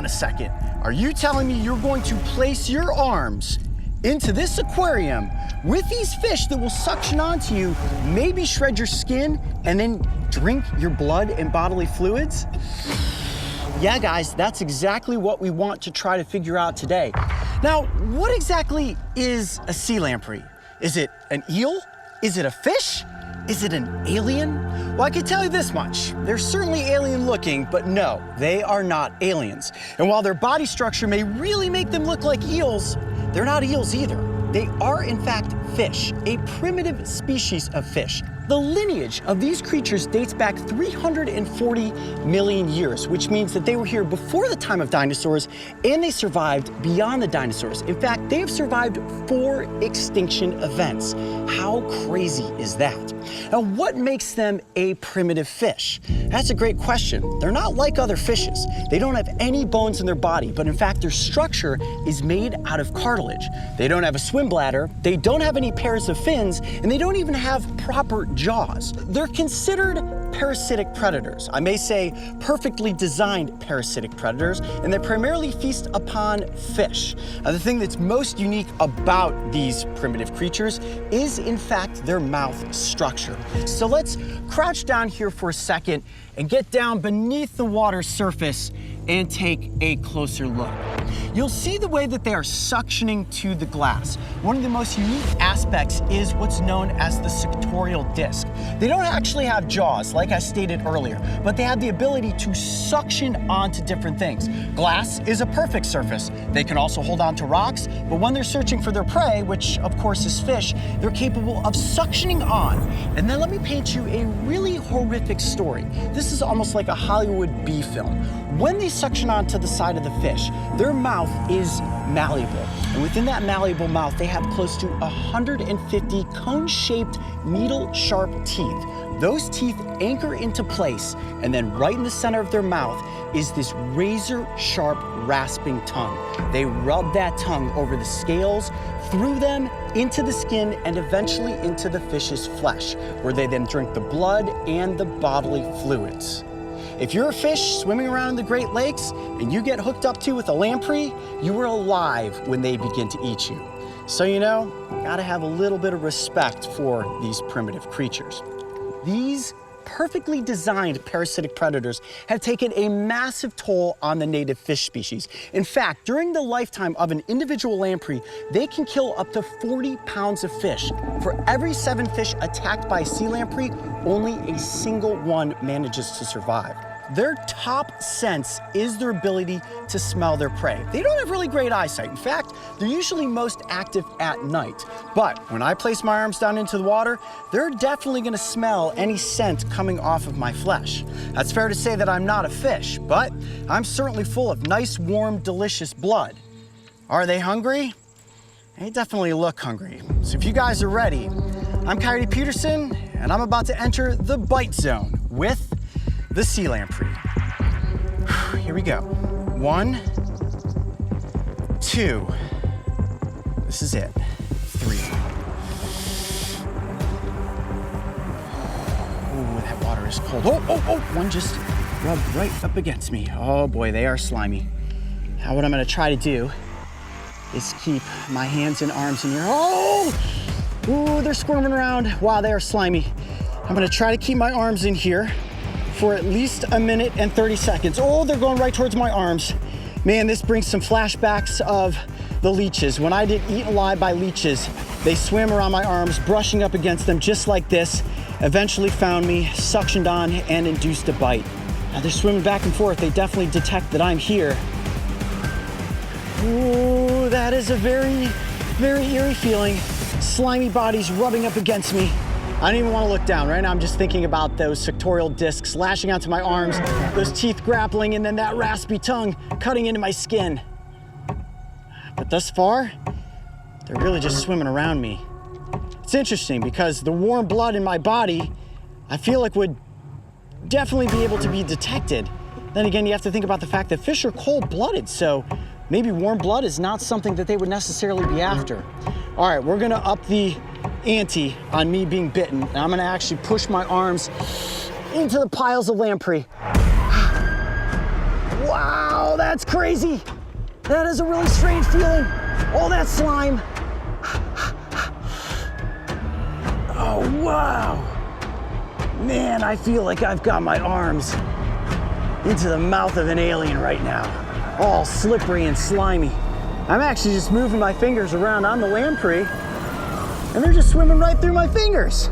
Speaker 1: a second. Are you telling me you're going to place your arms into this aquarium with these fish that will suction onto you, maybe shred your skin, and then drink your blood and bodily fluids? Yeah, guys, that's exactly what we want to try to figure out today. Now, what exactly is a sea lamprey? Is it an eel? Is it a fish? Is it an alien? Well, I can tell you this much. They're certainly alien looking, but no, they are not aliens. And while their body structure may really make them look like eels, they're not eels either. They are, in fact, fish, a primitive species of fish. The lineage of these creatures dates back 340 million years, which means that they were here before the time of dinosaurs, and they survived beyond the dinosaurs. In fact, they have survived 4 extinction events. How crazy is that? Now, what makes them a primitive fish? That's a great question. They're not like other fishes. They don't have any bones in their body, but in fact, their structure is made out of cartilage. They don't have a swim bladder, they don't have any pairs of fins, and they don't even have proper jaws. They're considered parasitic predators. I may say perfectly designed parasitic predators, and they primarily feast upon fish. Now, the thing that's most unique about these primitive creatures is, in fact, their mouth structure. So let's crouch down here for a second and get down beneath the water's surface and take a closer look. You'll see the way that they are suctioning to the glass. One of the most unique aspects is what's known as the sectorial disc. They don't actually have jaws, like I stated earlier, but they have the ability to suction onto different things. Glass is a perfect surface. They can also hold on to rocks, but when they're searching for their prey, which of course is fish, they're capable of suctioning on. And then let me paint you a really horrific story. This is almost like a Hollywood B film. When they suction onto the side of the fish, their mouth is malleable. And within that malleable mouth, they have close to 150 cone-shaped, needle-sharp teeth,
Speaker 3: those teeth anchor into place, and then right in the center of their mouth is this razor sharp rasping tongue. They rub that tongue over the scales, through them, into the skin, and eventually into the fish's flesh, where they then drink the blood and the bodily fluids. If you're a fish swimming around in the Great Lakes and you get hooked up to with a lamprey, you are alive when they begin to eat you. So you know, you gotta have a little bit of respect for these primitive creatures. These perfectly designed parasitic predators have taken a massive toll on the native fish species. In fact, during the lifetime of an individual lamprey, they can kill up to 40 pounds of fish. For every 7 fish attacked by a sea lamprey, only a single one manages to survive. Their top sense is their ability to smell their prey. They don't have really great eyesight. In fact, they're usually most active at night. But when I place my arms down into the water, they're definitely gonna smell any scent coming off of my flesh. That's fair to say that I'm not a fish, but I'm certainly full of nice, warm, delicious blood. Are they hungry? They definitely look hungry. So if you guys are ready, I'm Coyote Peterson, and I'm about to enter the bite zone with the sea lamprey. Here we go. 1, 2. This is it. 3. Oh, that water is cold. Oh, one just rubbed right up against me. Oh boy, they are slimy. Now what I'm gonna try to do is keep my hands and arms in here. Oh! Ooh, they're squirming around. Wow, they are slimy. I'm gonna try to keep my arms in here for at least 1 minute and 30 seconds. Oh, they're going right towards my arms. Man, this brings some flashbacks of the leeches. When I did eat alive by leeches, they swam around my arms, brushing up against them just like this, eventually found me, suctioned on, and induced a bite. Now they're swimming back and forth. They definitely detect that I'm here. Ooh, that is a very, very eerie feeling. Slimy bodies rubbing up against me. I don't even want to look down. Right now I'm just thinking about those sectorial discs lashing onto my arms, those teeth grappling, and then that raspy tongue cutting into my skin. But thus far, they're really just swimming around me. It's interesting because the warm blood in my body, I feel like would definitely be able to be detected. Then again, you have to think about the fact that fish are cold-blooded, so maybe warm blood is not something that they would necessarily be after. All right, we're gonna up the ante on me being bitten. And I'm gonna actually push my arms into the piles of lamprey. Wow, that's crazy. That is a really strange feeling. All that slime. Oh, wow. Man, I feel like I've got my arms into the mouth of an alien right now. All slippery and slimy. I'm actually just moving my fingers around on the lamprey, and they're just swimming right through my fingers.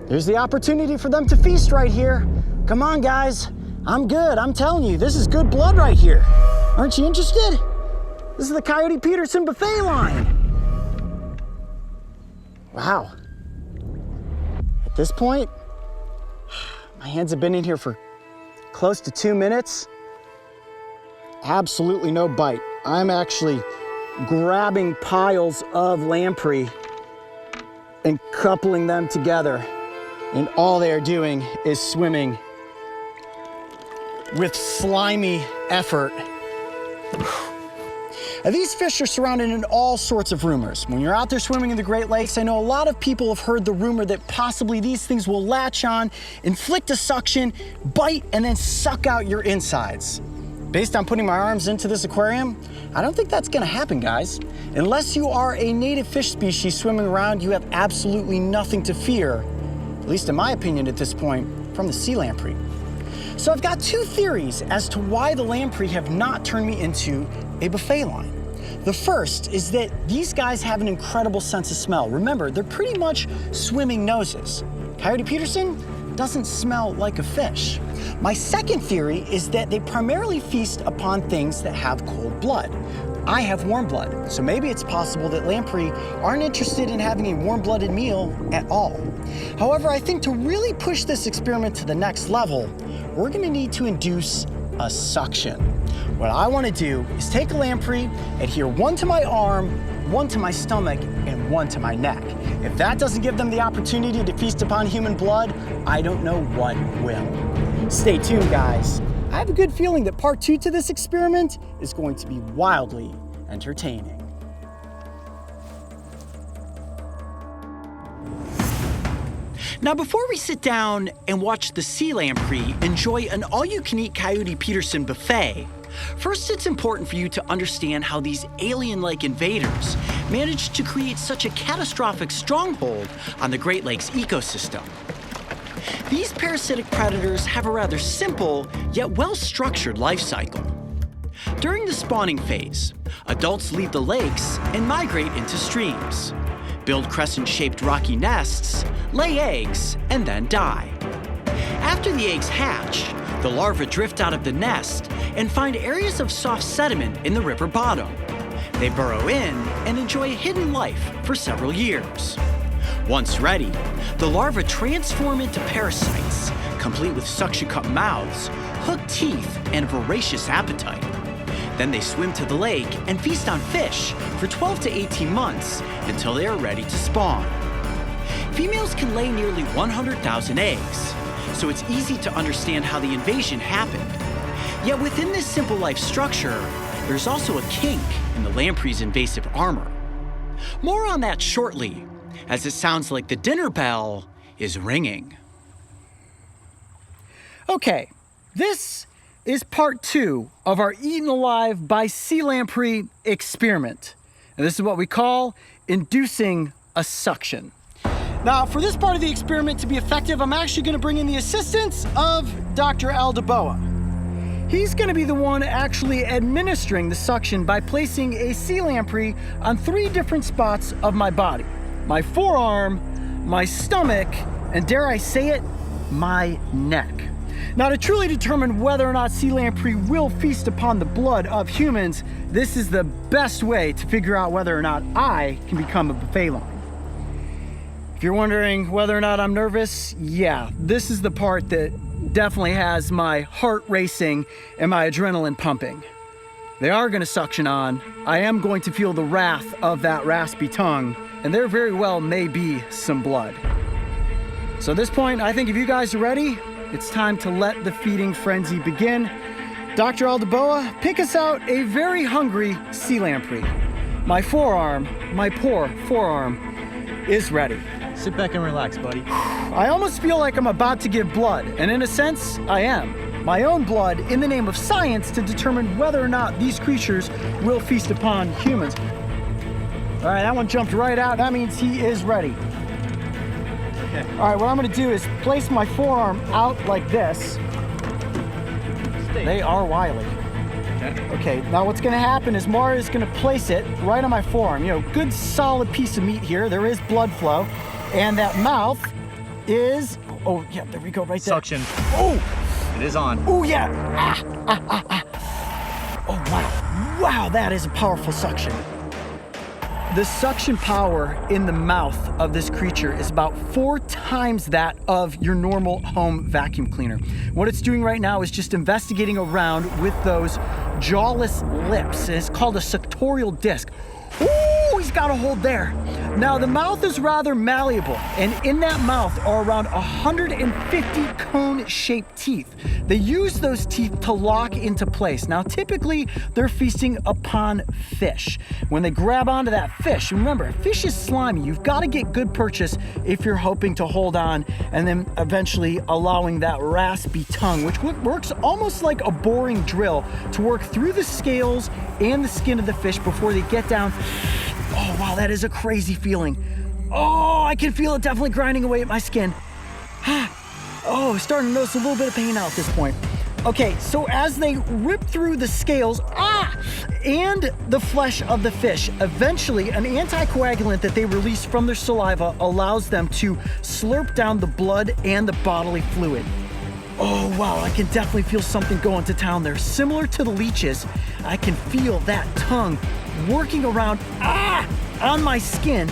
Speaker 3: There's the opportunity for them to feast right here. Come on, guys. I'm good. I'm telling you, this is good blood right here. Aren't you interested? This is the Coyote Peterson buffet line. Wow. At this point, my hands have been in here for close to 2 minutes. Absolutely no bite. I'm actually grabbing piles of lamprey and coupling them together, and all they are doing is swimming with slimy effort. Now, these fish are surrounded in all sorts of rumors. When you're out there swimming in the Great Lakes, I know a lot of people have heard the rumor that possibly these things will latch on, inflict a suction, bite, and then suck out your insides. Based on putting my arms into this aquarium, I don't think that's gonna happen, guys. Unless you are a native fish species swimming around, you have absolutely nothing to fear, at least in my opinion at this point, from the sea lamprey. So I've got 2 theories as to why the lamprey have not turned me into a buffet line. The first is that these guys have an incredible sense of smell. Remember, they're pretty much swimming noses. Coyote Peterson doesn't smell like a fish. My second theory is that they primarily feast upon things that have cold blood. I have warm blood, so maybe it's possible that lamprey aren't interested in having a warm-blooded meal at all. However, I think to really push this experiment to the next level, we're gonna need to induce a suction. What I wanna do is take a lamprey, adhere one to my arm, one to my stomach, and
Speaker 1: and one to my neck. If that doesn't give them the opportunity to feast upon human blood, I don't know what will. Stay tuned, guys. I have a good feeling that part 2 to this experiment is going to be wildly entertaining.
Speaker 3: Now, before we sit down and watch the sea lamprey enjoy an all-you-can-eat Coyote Peterson buffet, first it's important for you to understand how these alien-like invaders managed to create such a catastrophic stronghold on the Great Lakes ecosystem. These parasitic predators have a rather simple, yet well-structured life cycle. During the spawning phase, adults leave the lakes and migrate into streams, build crescent-shaped rocky nests, lay eggs, and then die. After the eggs hatch, the larvae drift out of the nest and find areas of soft sediment in the river bottom. They burrow in and enjoy a hidden life for several years. Once ready, the larvae transform into parasites, complete with suction-cup mouths, hooked teeth, and voracious appetite. Then they swim to the lake and feast on fish for 12 to 18 months until they are ready to spawn. Females can lay nearly 100,000 eggs, so it's easy to understand how the invasion happened. Yet within this simple life structure, there's also a kink in the lamprey's invasive armor. More on that shortly, as it sounds like the dinner bell is ringing.
Speaker 1: Okay, this is part 2 of our eaten alive by sea lamprey experiment. And this is what we call inducing a suction. Now, for this part of the experiment to be effective, I'm actually going to bring in the assistance of Dr. Aldeboa. He's going to be the one actually administering the suction by placing a sea lamprey on 3 different spots of my body. My forearm, my stomach, and dare I say it, my neck. Now, to truly determine whether or not sea lamprey will feast upon the blood of humans, this is the best way to figure out whether or not I can become a buffet line. If you're wondering whether or not I'm nervous, yeah, this is the part that definitely has my heart racing and my adrenaline pumping. They are going to suction on. I am going to feel the wrath of that raspy tongue, and there very well may be some blood. So at this point, I think if you guys are ready, it's time to let the feeding frenzy begin. Dr. Aldeboa, pick us out a very hungry sea lamprey. My forearm, my poor forearm, is ready.
Speaker 6: Sit back and relax, buddy.
Speaker 1: I almost feel like I'm about to give blood, and in a sense, I am. My own blood in the name of science to determine whether or not these creatures will feast upon humans. All right, that one jumped right out. That means he is ready. Okay. All right, what I'm gonna do is place my forearm out like this. They are wily. Okay, now what's gonna happen is Mara is gonna place it right on my forearm. You know, good solid piece of meat here. There is blood flow. And that mouth is, oh yeah, there we go, right there.
Speaker 6: Suction.
Speaker 1: Oh!
Speaker 6: It is on.
Speaker 1: Oh yeah! Oh wow. Wow, that is a powerful suction. The suction power in the mouth of this creature is about 4 times that of your normal home vacuum cleaner. What it's doing right now is just investigating around with those jawless lips. It's called a suctorial disc. Ooh, he's got a hold there. Now the mouth is rather malleable, and in that mouth are around 150 cone-shaped teeth. They use those teeth to lock into place. Now typically they're feasting upon fish. When they grab onto that fish, remember, fish is slimy. You've got to get good purchase if you're hoping to hold on, and then eventually allowing that raspy tongue, which works almost like a boring drill, to work through the scales and the skin of the fish before they get down. Oh wow, that is a crazy feeling. Oh, I can feel it definitely grinding away at my skin. Oh, starting to notice a little bit of pain now at this point. Okay, so as they rip through the scales, and the flesh of the fish, eventually an anticoagulant that they release from their saliva allows them to slurp down the blood and the bodily fluid. Oh wow, I can definitely feel something going to town there. Similar to the leeches, I can feel that tongue working around on my skin,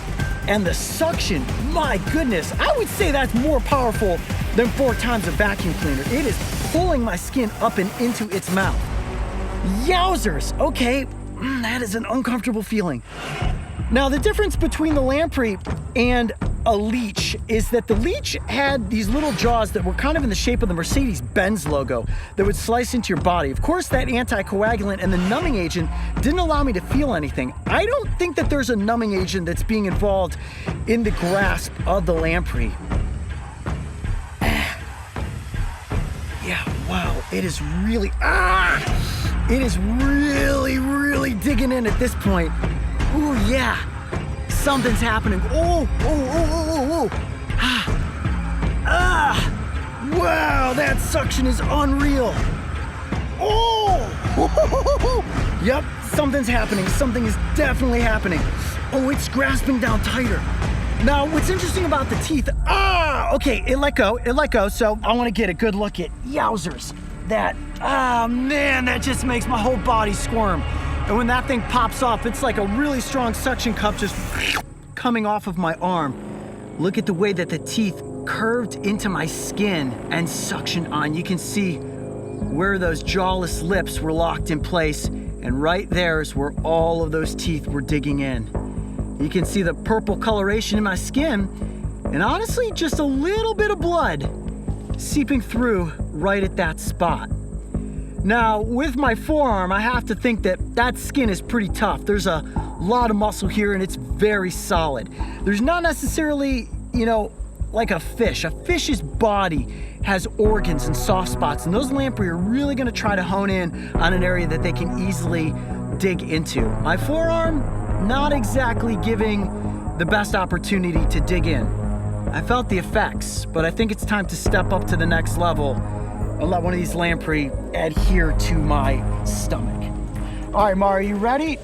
Speaker 1: and the suction, my goodness, I would say that's more powerful than 4 times a vacuum cleaner. It is pulling my skin up and into its mouth. Yowzers, okay, that is an uncomfortable feeling. Now, the difference between the lamprey and a leech is that the leech had these little jaws that were kind of in the shape of the Mercedes-Benz logo that would slice into your body. Of course, that anticoagulant and the numbing agent didn't allow me to feel anything. I don't think that there's a numbing agent that's being involved in the grasp of the lamprey. Yeah, wow, it is really, it is really digging in at this point. Ooh, yeah, something's happening. Oh. Wow, that suction is unreal. Oh, yep, something's happening. Something is definitely happening. Oh, it's grasping down tighter. Now, what's interesting about the teeth, okay, it let go, so I want to get a good look at, yowzers, that, man, that just makes my whole body squirm. And when that thing pops off, it's like a really strong suction cup just coming off of my arm. Look at the way that the teeth curved into my skin and suctioned on. You can see where those jawless lips were locked in place, and right there is where all of those teeth were digging in. You can see the purple coloration in my skin, and honestly, just a little bit of blood seeping through right at that spot. Now, with my forearm, I have to think that that skin is pretty tough. There's a lot of muscle here, and it's very solid. There's not necessarily, you know, like a fish. A fish's body has organs and soft spots, and those lamprey are really gonna try to hone in on an area that they can easily dig into. My forearm, not exactly giving the best opportunity to dig in. I felt the effects, but I think it's time to step up to the next level and let one of these lamprey adhere to my stomach. All right, Mara, you ready?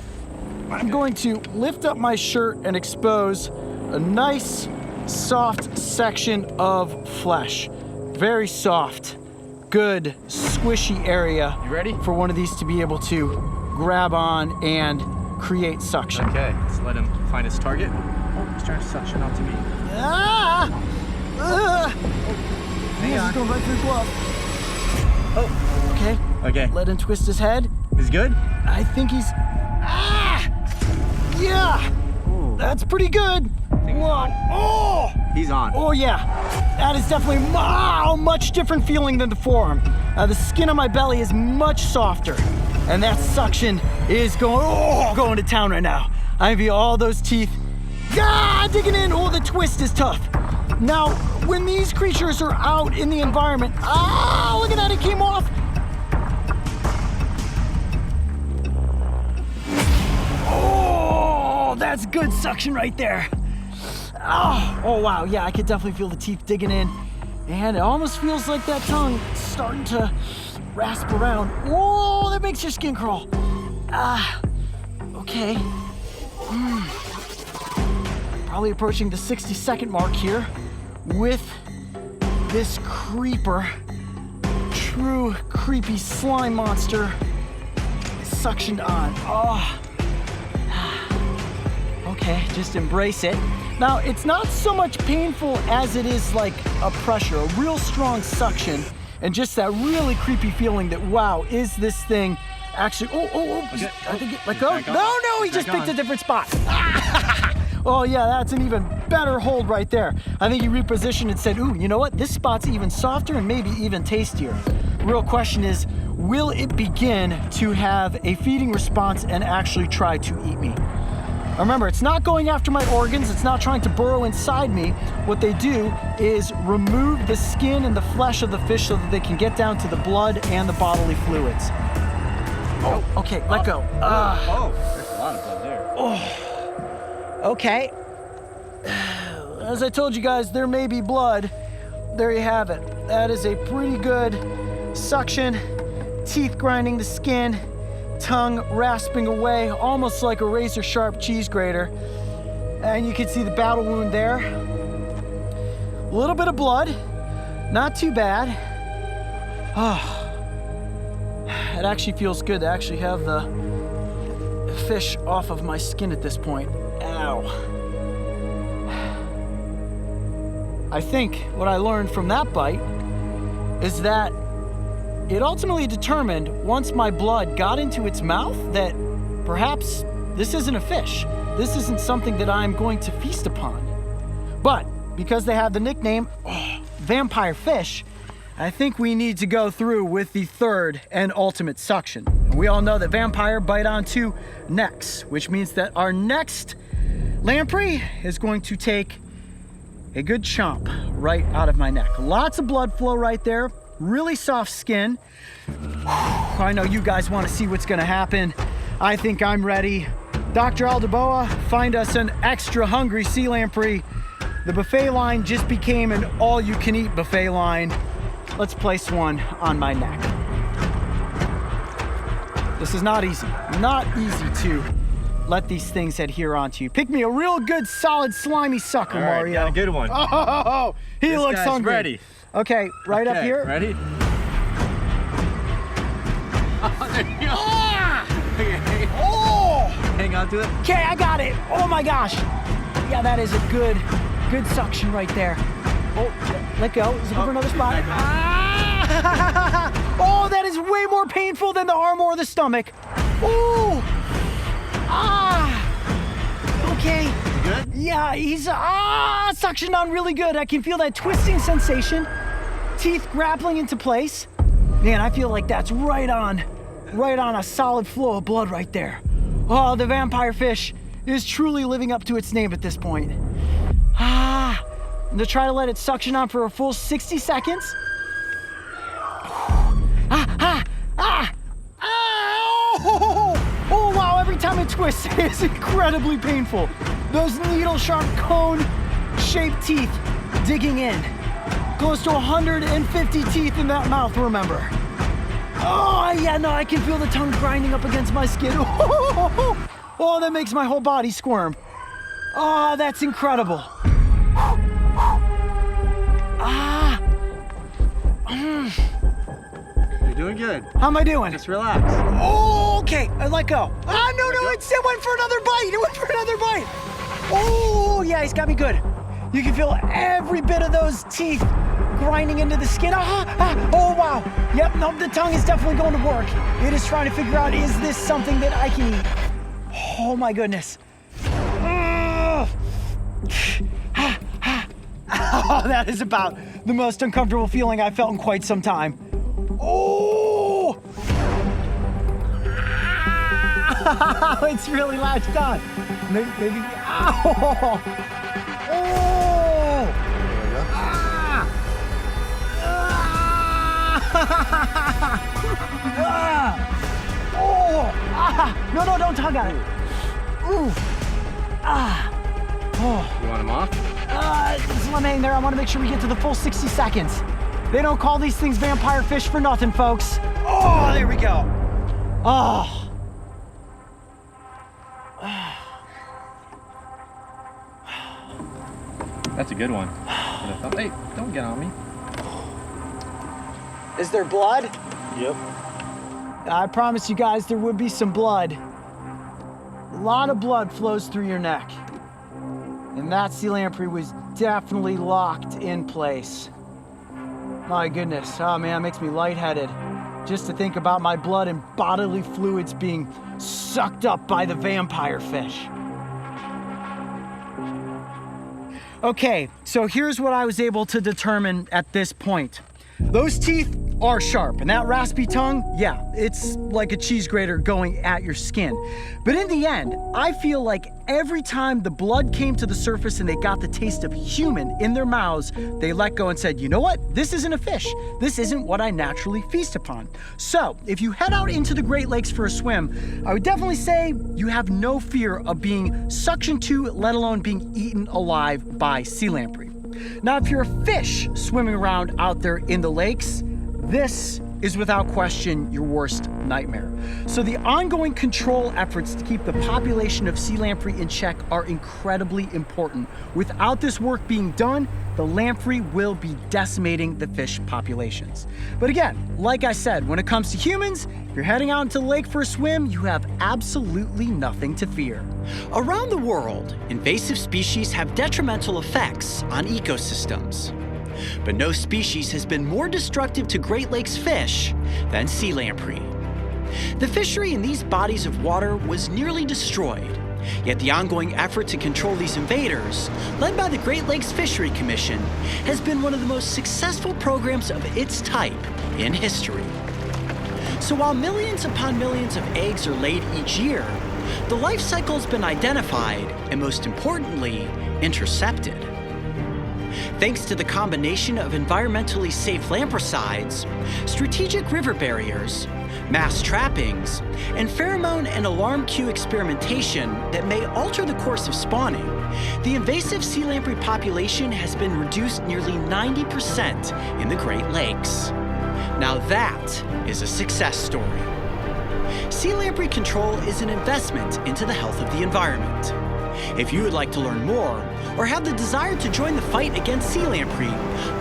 Speaker 1: I'm going to lift up my shirt and expose a nice, soft section of flesh. Very soft, good, squishy area.
Speaker 5: You ready?
Speaker 1: For one of these to be able to grab on and create suction.
Speaker 5: Okay, let's let him find his target. Oh, he's trying to suction onto me.
Speaker 1: Hang on. He's going right through the glove. Oh, okay.
Speaker 5: Okay.
Speaker 1: Let him twist his head.
Speaker 5: He's good?
Speaker 1: I think he's, yeah,
Speaker 5: Ooh.
Speaker 1: that's pretty good. Whoa, oh!
Speaker 5: He's on.
Speaker 1: Oh yeah, that is definitely a much different feeling than the forearm. The skin on my belly is much softer, and that suction is going to town right now. I envy all those teeth. Digging in. Oh, the twist is tough. Now, when these creatures are out in the environment, look at that, it came off. Oh, that's good suction right there. Oh wow, yeah, I could definitely feel the teeth digging in, and it almost feels like that tongue starting to rasp around. Oh, that makes your skin crawl. Okay. Probably approaching the 60-second mark here with this creeper, true creepy slime monster suctioned on. Okay, just embrace it. Now, it's not so much painful as it is like a pressure, a real strong suction, and just that really creepy feeling that, wow, is this thing actually, okay. I think it let go. No, he just picked a different spot. Oh yeah, that's an even better hold right there. I think he repositioned and said, ooh, you know what? This spot's even softer and maybe even tastier. The real question is, will it begin to have a feeding response and actually try to eat me? Remember, it's not going after my organs, it's not trying to burrow inside me. What they do is remove the skin and the flesh of the fish so that they can get down to the blood and the bodily fluids. Oh, okay, let go.
Speaker 5: There's a lot of blood there.
Speaker 1: Okay. As I told you guys, there may be blood. There you have it. That is a pretty good suction, teeth grinding the skin, tongue rasping away, almost like a razor-sharp cheese grater. And you can see the battle wound there. A little bit of blood, not too bad. It actually feels good to actually have the fish off of my skin at this point. Ow. I think what I learned from that bite is that it ultimately determined, once my blood got into its mouth, that perhaps this isn't a fish. this isn't something that I'm going to feast upon. But because they have the nickname vampire fish, I think we need to go through with the third and ultimate suction. And we all know that vampire bite onto necks, which means that our next lamprey is going to take a good chomp right out of my neck. Lots of blood flow right there, really soft skin. I know you guys want to see what's gonna happen. I think I'm ready. Dr. Aldeboa, find us an extra hungry sea lamprey. The buffet line just became an all-you-can-eat buffet line. Let's place one on my neck. This is not easy. Not easy to let these things adhere onto you. Pick me a real good, solid, slimy sucker,
Speaker 5: All right,
Speaker 1: Mario.
Speaker 5: got a good one.
Speaker 1: Oh, he
Speaker 5: This
Speaker 1: looks
Speaker 5: guy's
Speaker 1: hungry.
Speaker 5: ready.
Speaker 1: Okay, right up here.
Speaker 5: Ready?
Speaker 1: Oh!
Speaker 5: Hang on to it.
Speaker 1: Okay, I got it. Oh my gosh. Yeah, that is a good suction right there. Oh, let go. Is it for another spot? Ah! Oh, that is way more painful than the arm or the stomach. Ooh. Ah. Okay.
Speaker 5: You good?
Speaker 1: Yeah, he's suctioned on really good. I can feel that twisting sensation. Teeth grappling into place. Man, I feel like that's right on a solid flow of blood right there. Oh, the vampire fish is truly living up to its name at this point. I'm gonna try to let it suction on for a full 60 seconds. Oh, wow, every time it twists, it's incredibly painful. Those needle-sharp cone-shaped teeth digging in. Close to 150 teeth in that mouth, remember. Oh, yeah, no, I can feel the tongue grinding up against my skin. Oh, that makes my whole body squirm. Oh, that's incredible.
Speaker 5: You're doing good.
Speaker 1: How am I doing?
Speaker 5: Just relax.
Speaker 1: Oh, okay, I let go. No, it went for another bite. It went for another bite. Oh, yeah, he's got me good. You can feel every bit of those teeth grinding into the skin. Oh, wow. Yep, no, the tongue is definitely going to work. It is trying to figure out, is this something that I can eat? Oh, my goodness. Oh, that is about the most uncomfortable feeling I've felt in quite some time. Oh! It's really latched on. Maybe. Ow! Oh! No, don't tug on it. Ooh. Oh.
Speaker 5: You want him off?
Speaker 1: Just let me hang there. I want to make sure we get to the full 60 seconds. They don't call these things vampire fish for nothing, folks. Oh, there we go. Oh.
Speaker 5: That's a good one. Hey, don't get on me.
Speaker 1: Is there blood?
Speaker 5: Yep.
Speaker 1: I promise you guys there would be some blood. A lot of blood flows through your neck. And that sea lamprey was definitely locked in place. My goodness, oh man, it makes me lightheaded. Just to think about my blood and bodily fluids being sucked up by the vampire fish. Okay, so here's what I was able to determine at this point. Those teeth are sharp, and that raspy tongue, yeah, it's like a cheese grater going at your skin. But in the end, I feel like every time the blood came to the surface and they got the taste of human in their mouths, they let go and said, you know what? This isn't a fish. This isn't what I naturally feast upon. So if you head out into the Great Lakes for a swim, I would definitely say you have no fear of being suctioned to, let alone being eaten alive by sea lamprey. Now, if you're a fish swimming around out there in the lakes, this is without question your worst nightmare. So the ongoing control efforts to keep the population of sea lamprey in check are incredibly important. Without this work being done, the lamprey will be decimating the fish populations. But again, like I said, when it comes to humans, if you're heading out into the lake for a swim, you have absolutely nothing to fear.
Speaker 3: Around the world, invasive species have detrimental effects on ecosystems. But no species has been more destructive to Great Lakes fish than sea lamprey. The fishery in these bodies of water was nearly destroyed, Yet the ongoing effort to control these invaders, led by the Great Lakes Fishery Commission, has been one of the most successful programs of its type in history. So while millions upon millions of eggs are laid each year, the life cycle has been identified and, most importantly, intercepted. Thanks to the combination of environmentally safe lampricides, strategic river barriers, mass trappings, and pheromone and alarm cue experimentation that may alter the course of spawning, the invasive sea lamprey population has been reduced nearly 90% in the Great Lakes. Now that is a success story. Sea lamprey control is an investment into the health of the environment. If you would like to learn more or have the desire to join the fight against sea lamprey,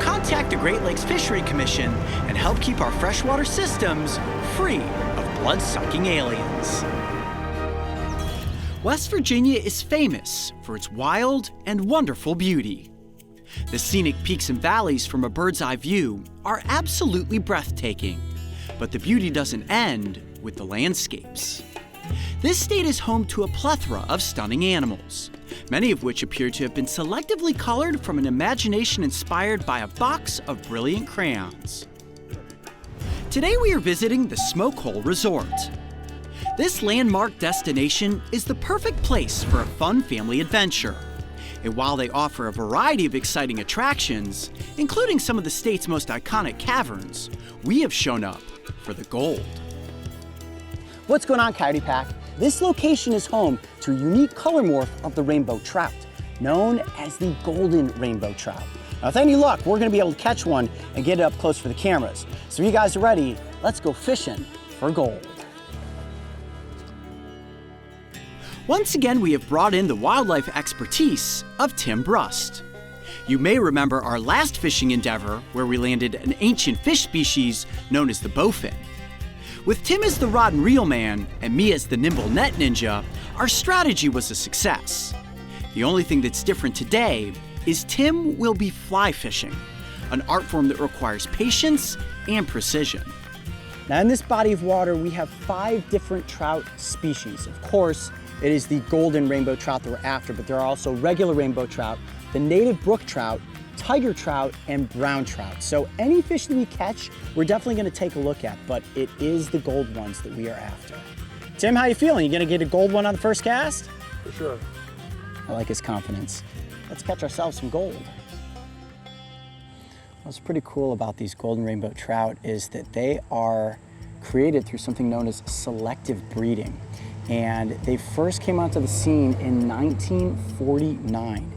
Speaker 3: contact the Great Lakes Fishery Commission and help keep our freshwater systems free of blood-sucking aliens. West Virginia is famous for its wild and wonderful beauty. The scenic peaks and valleys from a bird's eye view are absolutely breathtaking, but the beauty doesn't end with the landscapes. This state is home to a plethora of stunning animals, many of which appear to have been selectively colored from an imagination inspired by a box of brilliant crayons. Today we are visiting the Smoke Hole Resort. This landmark destination is the perfect place for a fun family adventure. And while they offer a variety of exciting attractions, including some of the state's most iconic caverns, we have shown up for the gold.
Speaker 1: What's going on, Coyote Pack? This location is home to a unique color morph of the rainbow trout, known as the golden rainbow trout. Now, with any luck, we're gonna be able to catch one and get it up close for the cameras. So if you guys are ready, let's go fishing for gold.
Speaker 3: Once again, we have brought in the wildlife expertise of Tim Brust. You may remember our last fishing endeavor where we landed an ancient fish species known as the bowfin. With Tim as the rod and reel man and me as the nimble net ninja, our strategy was a success. The only thing that's different today is Tim will be fly fishing, an art form that requires patience and precision.
Speaker 1: Now, in this body of water, we have 5 different trout species. Of course, it is the golden rainbow trout that we're after, but there are also regular rainbow trout, the native brook trout, tiger trout, and brown trout. So any fish that we catch, we're definitely gonna take a look at, but it is the gold ones that we are after. Tim, how you feeling? You gonna get a gold one on the first cast?
Speaker 6: For sure.
Speaker 1: I like his confidence. Let's catch ourselves some gold. What's pretty cool about these golden rainbow trout is that they are created through something known as selective breeding. And they first came onto the scene in 1949.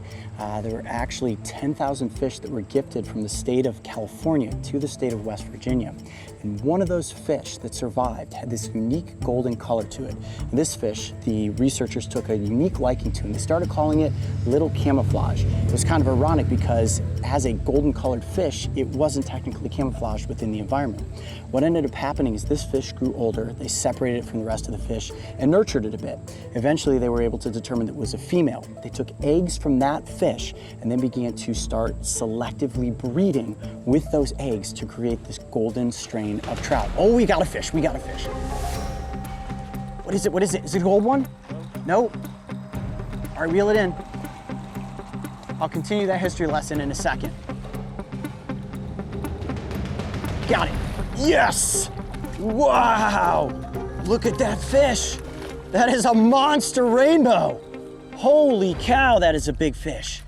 Speaker 1: There were actually 10,000 fish that were gifted from the state of California to the state of West Virginia. And one of those fish that survived had this unique golden color to it. And this fish, the researchers took a unique liking to, and they started calling it little camouflage. It was kind of ironic because as a golden colored fish, it wasn't technically camouflaged within the environment. What ended up happening is this fish grew older, they separated it from the rest of the fish and nurtured it a bit. Eventually they were able to determine that it was a female. They took eggs from that fish and then began to start selectively breeding with those eggs to create this golden strain of trout. Oh, we got a fish, we got a fish. What is it, what is it? Is it a gold one? No? All right, reel it in. I'll continue that history lesson in a second. Got it. Yes! Wow! Look at that fish. That is a monster rainbow. Holy cow, that is a big fish.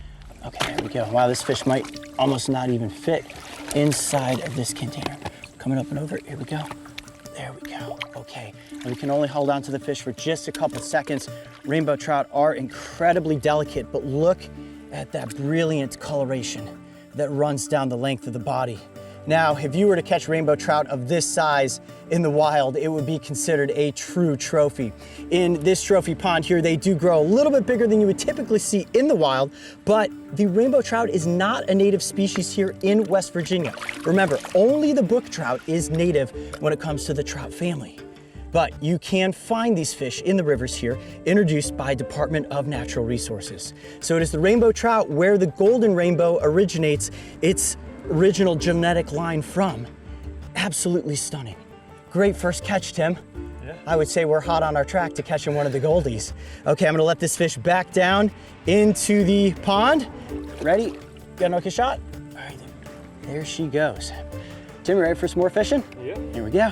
Speaker 1: Okay, there we go. Wow, this fish might almost not even fit inside of this container. Coming up and over, here we go. There we go, okay. And we can only hold on to the fish for just a couple seconds. Rainbow trout are incredibly delicate, but look at that brilliant coloration that runs down the length of the body. Now, if you were to catch rainbow trout of this size in the wild, it would be considered a true trophy. In this trophy pond here, they do grow a little bit bigger than you would typically see in the wild, but the rainbow trout is not a native species here in West Virginia. Remember, only the brook trout is native when it comes to the trout family. But you can find these fish in the rivers here, introduced by Department of Natural Resources. So it is the rainbow trout where the golden rainbow originates its original genetic line from. Absolutely stunning. Great first catch, Tim. I would say we're hot on our track to catching one of the goldies. Okay, I'm gonna let this fish back down into the pond. Ready? Got an okay shot? All right, there she goes. Tim, you ready for some more fishing?
Speaker 8: Yeah.
Speaker 1: Here we go.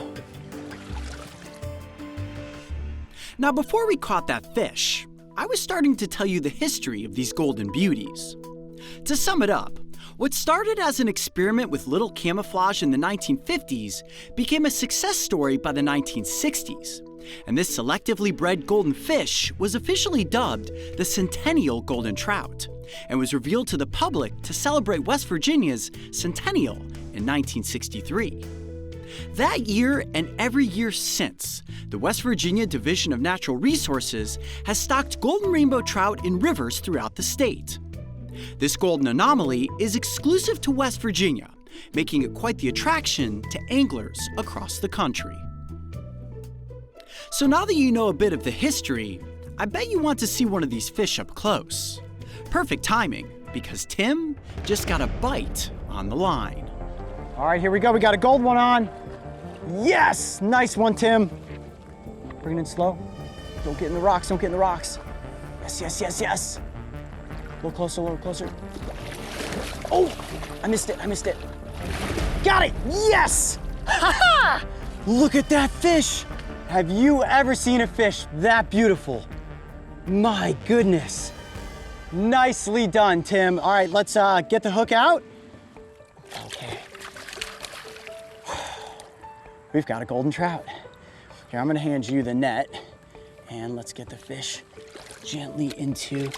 Speaker 3: Now, before we caught that fish, I was starting to tell you the history of these golden beauties. To sum it up, what started as an experiment with little camouflage in the 1950s became a success story by the 1960s. And this selectively bred golden fish was officially dubbed the Centennial Golden Trout and was revealed to the public to celebrate West Virginia's centennial in 1963. That year and every year since, the West Virginia Division of Natural Resources has stocked golden rainbow trout in rivers throughout the state. This golden anomaly is exclusive to West Virginia, making it quite the attraction to anglers across the country. So now that you know a bit of the history, I bet you want to see one of these fish up close. Perfect timing, because Tim just got a bite on the line.
Speaker 1: All right, here we go. We got a gold one on. Yes, nice one, Tim. Bring it in slow. Don't get in the rocks, don't get in the rocks. Yes, yes, yes, yes. A little closer. Oh, I missed it. Got it, yes! Ha ha! Look at that fish. Have you ever seen a fish that beautiful? My goodness. Nicely done, Tim. All right, let's get the hook out. Okay. We've got a golden trout. Here, I'm gonna hand you the net and let's get the fish gently into,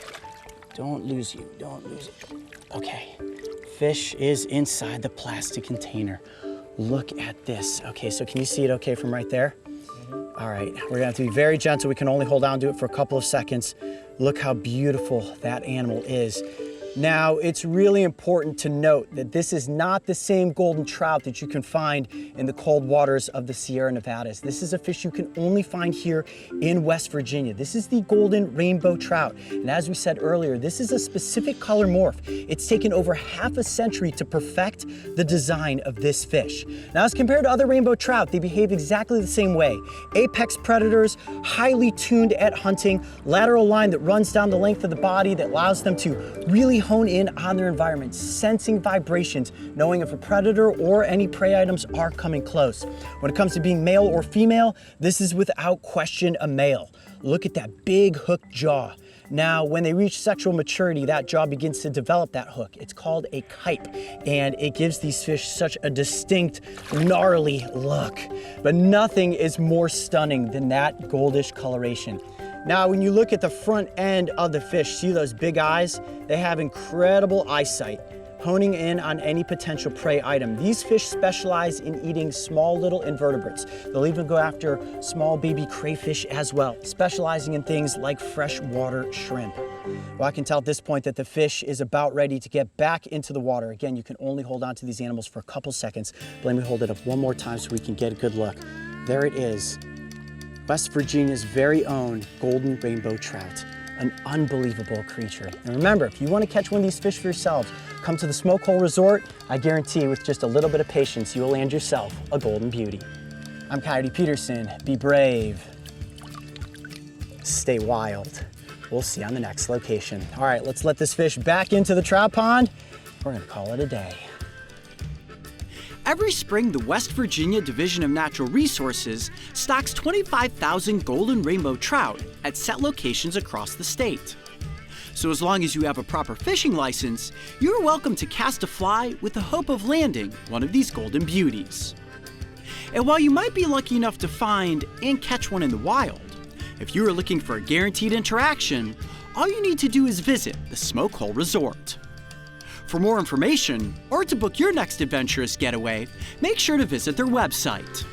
Speaker 1: don't lose it. Okay, fish is inside the plastic container. Look at this. Okay, so can you see it okay from right there? All right, we're gonna have to be very gentle. We can only hold on to it for a couple of seconds. Look how beautiful that animal is. Now, it's really important to note that this is not the same golden trout that you can find in the cold waters of the Sierra Nevadas. This is a fish you can only find here in West Virginia. This is the golden rainbow trout. And as we said earlier, this is a specific color morph. It's taken over half a century to perfect the design of this fish. Now, as compared to other rainbow trout, they behave exactly the same way. Apex predators, highly tuned at hunting, lateral line that runs down the length of the body that allows them to really hone in on their environment, sensing vibrations, knowing if a predator or any prey items are coming close. When it comes to being male or female, this is without question a male. Look at that big hooked jaw. Now, when they reach sexual maturity, that jaw begins to develop that hook. It's called a kype, and it gives these fish such a distinct, gnarly look. But nothing is more stunning than that goldish coloration. Now, when you look at the front end of the fish, see those big eyes? They have incredible eyesight, honing in on any potential prey item. These fish specialize in eating small little invertebrates. They'll even go after small baby crayfish as well, specializing in things like freshwater shrimp. Well, I can tell at this point that the fish is about ready to get back into the water. Again, you can only hold on to these animals for a couple seconds. But let me hold it up one more time so we can get a good look. There it is. West Virginia's very own golden rainbow trout, an unbelievable creature. And remember, if you want to catch one of these fish for yourselves, come to the Smoke Hole Resort. I guarantee with just a little bit of patience, you will land yourself a golden beauty. I'm Coyote Peterson. Be brave. Stay wild. We'll see you on the next location. All right, let's let this fish back into the trout pond. We're gonna call it a day.
Speaker 3: Every spring, the West Virginia Division of Natural Resources stocks 25,000 golden rainbow trout at set locations across the state. So as long as you have a proper fishing license, you're welcome to cast a fly with the hope of landing one of these golden beauties. And while you might be lucky enough to find and catch one in the wild, if you are looking for a guaranteed interaction, all you need to do is visit the Smoke Hole Resort. For more information, or to book your next adventurous getaway, make sure to visit their website.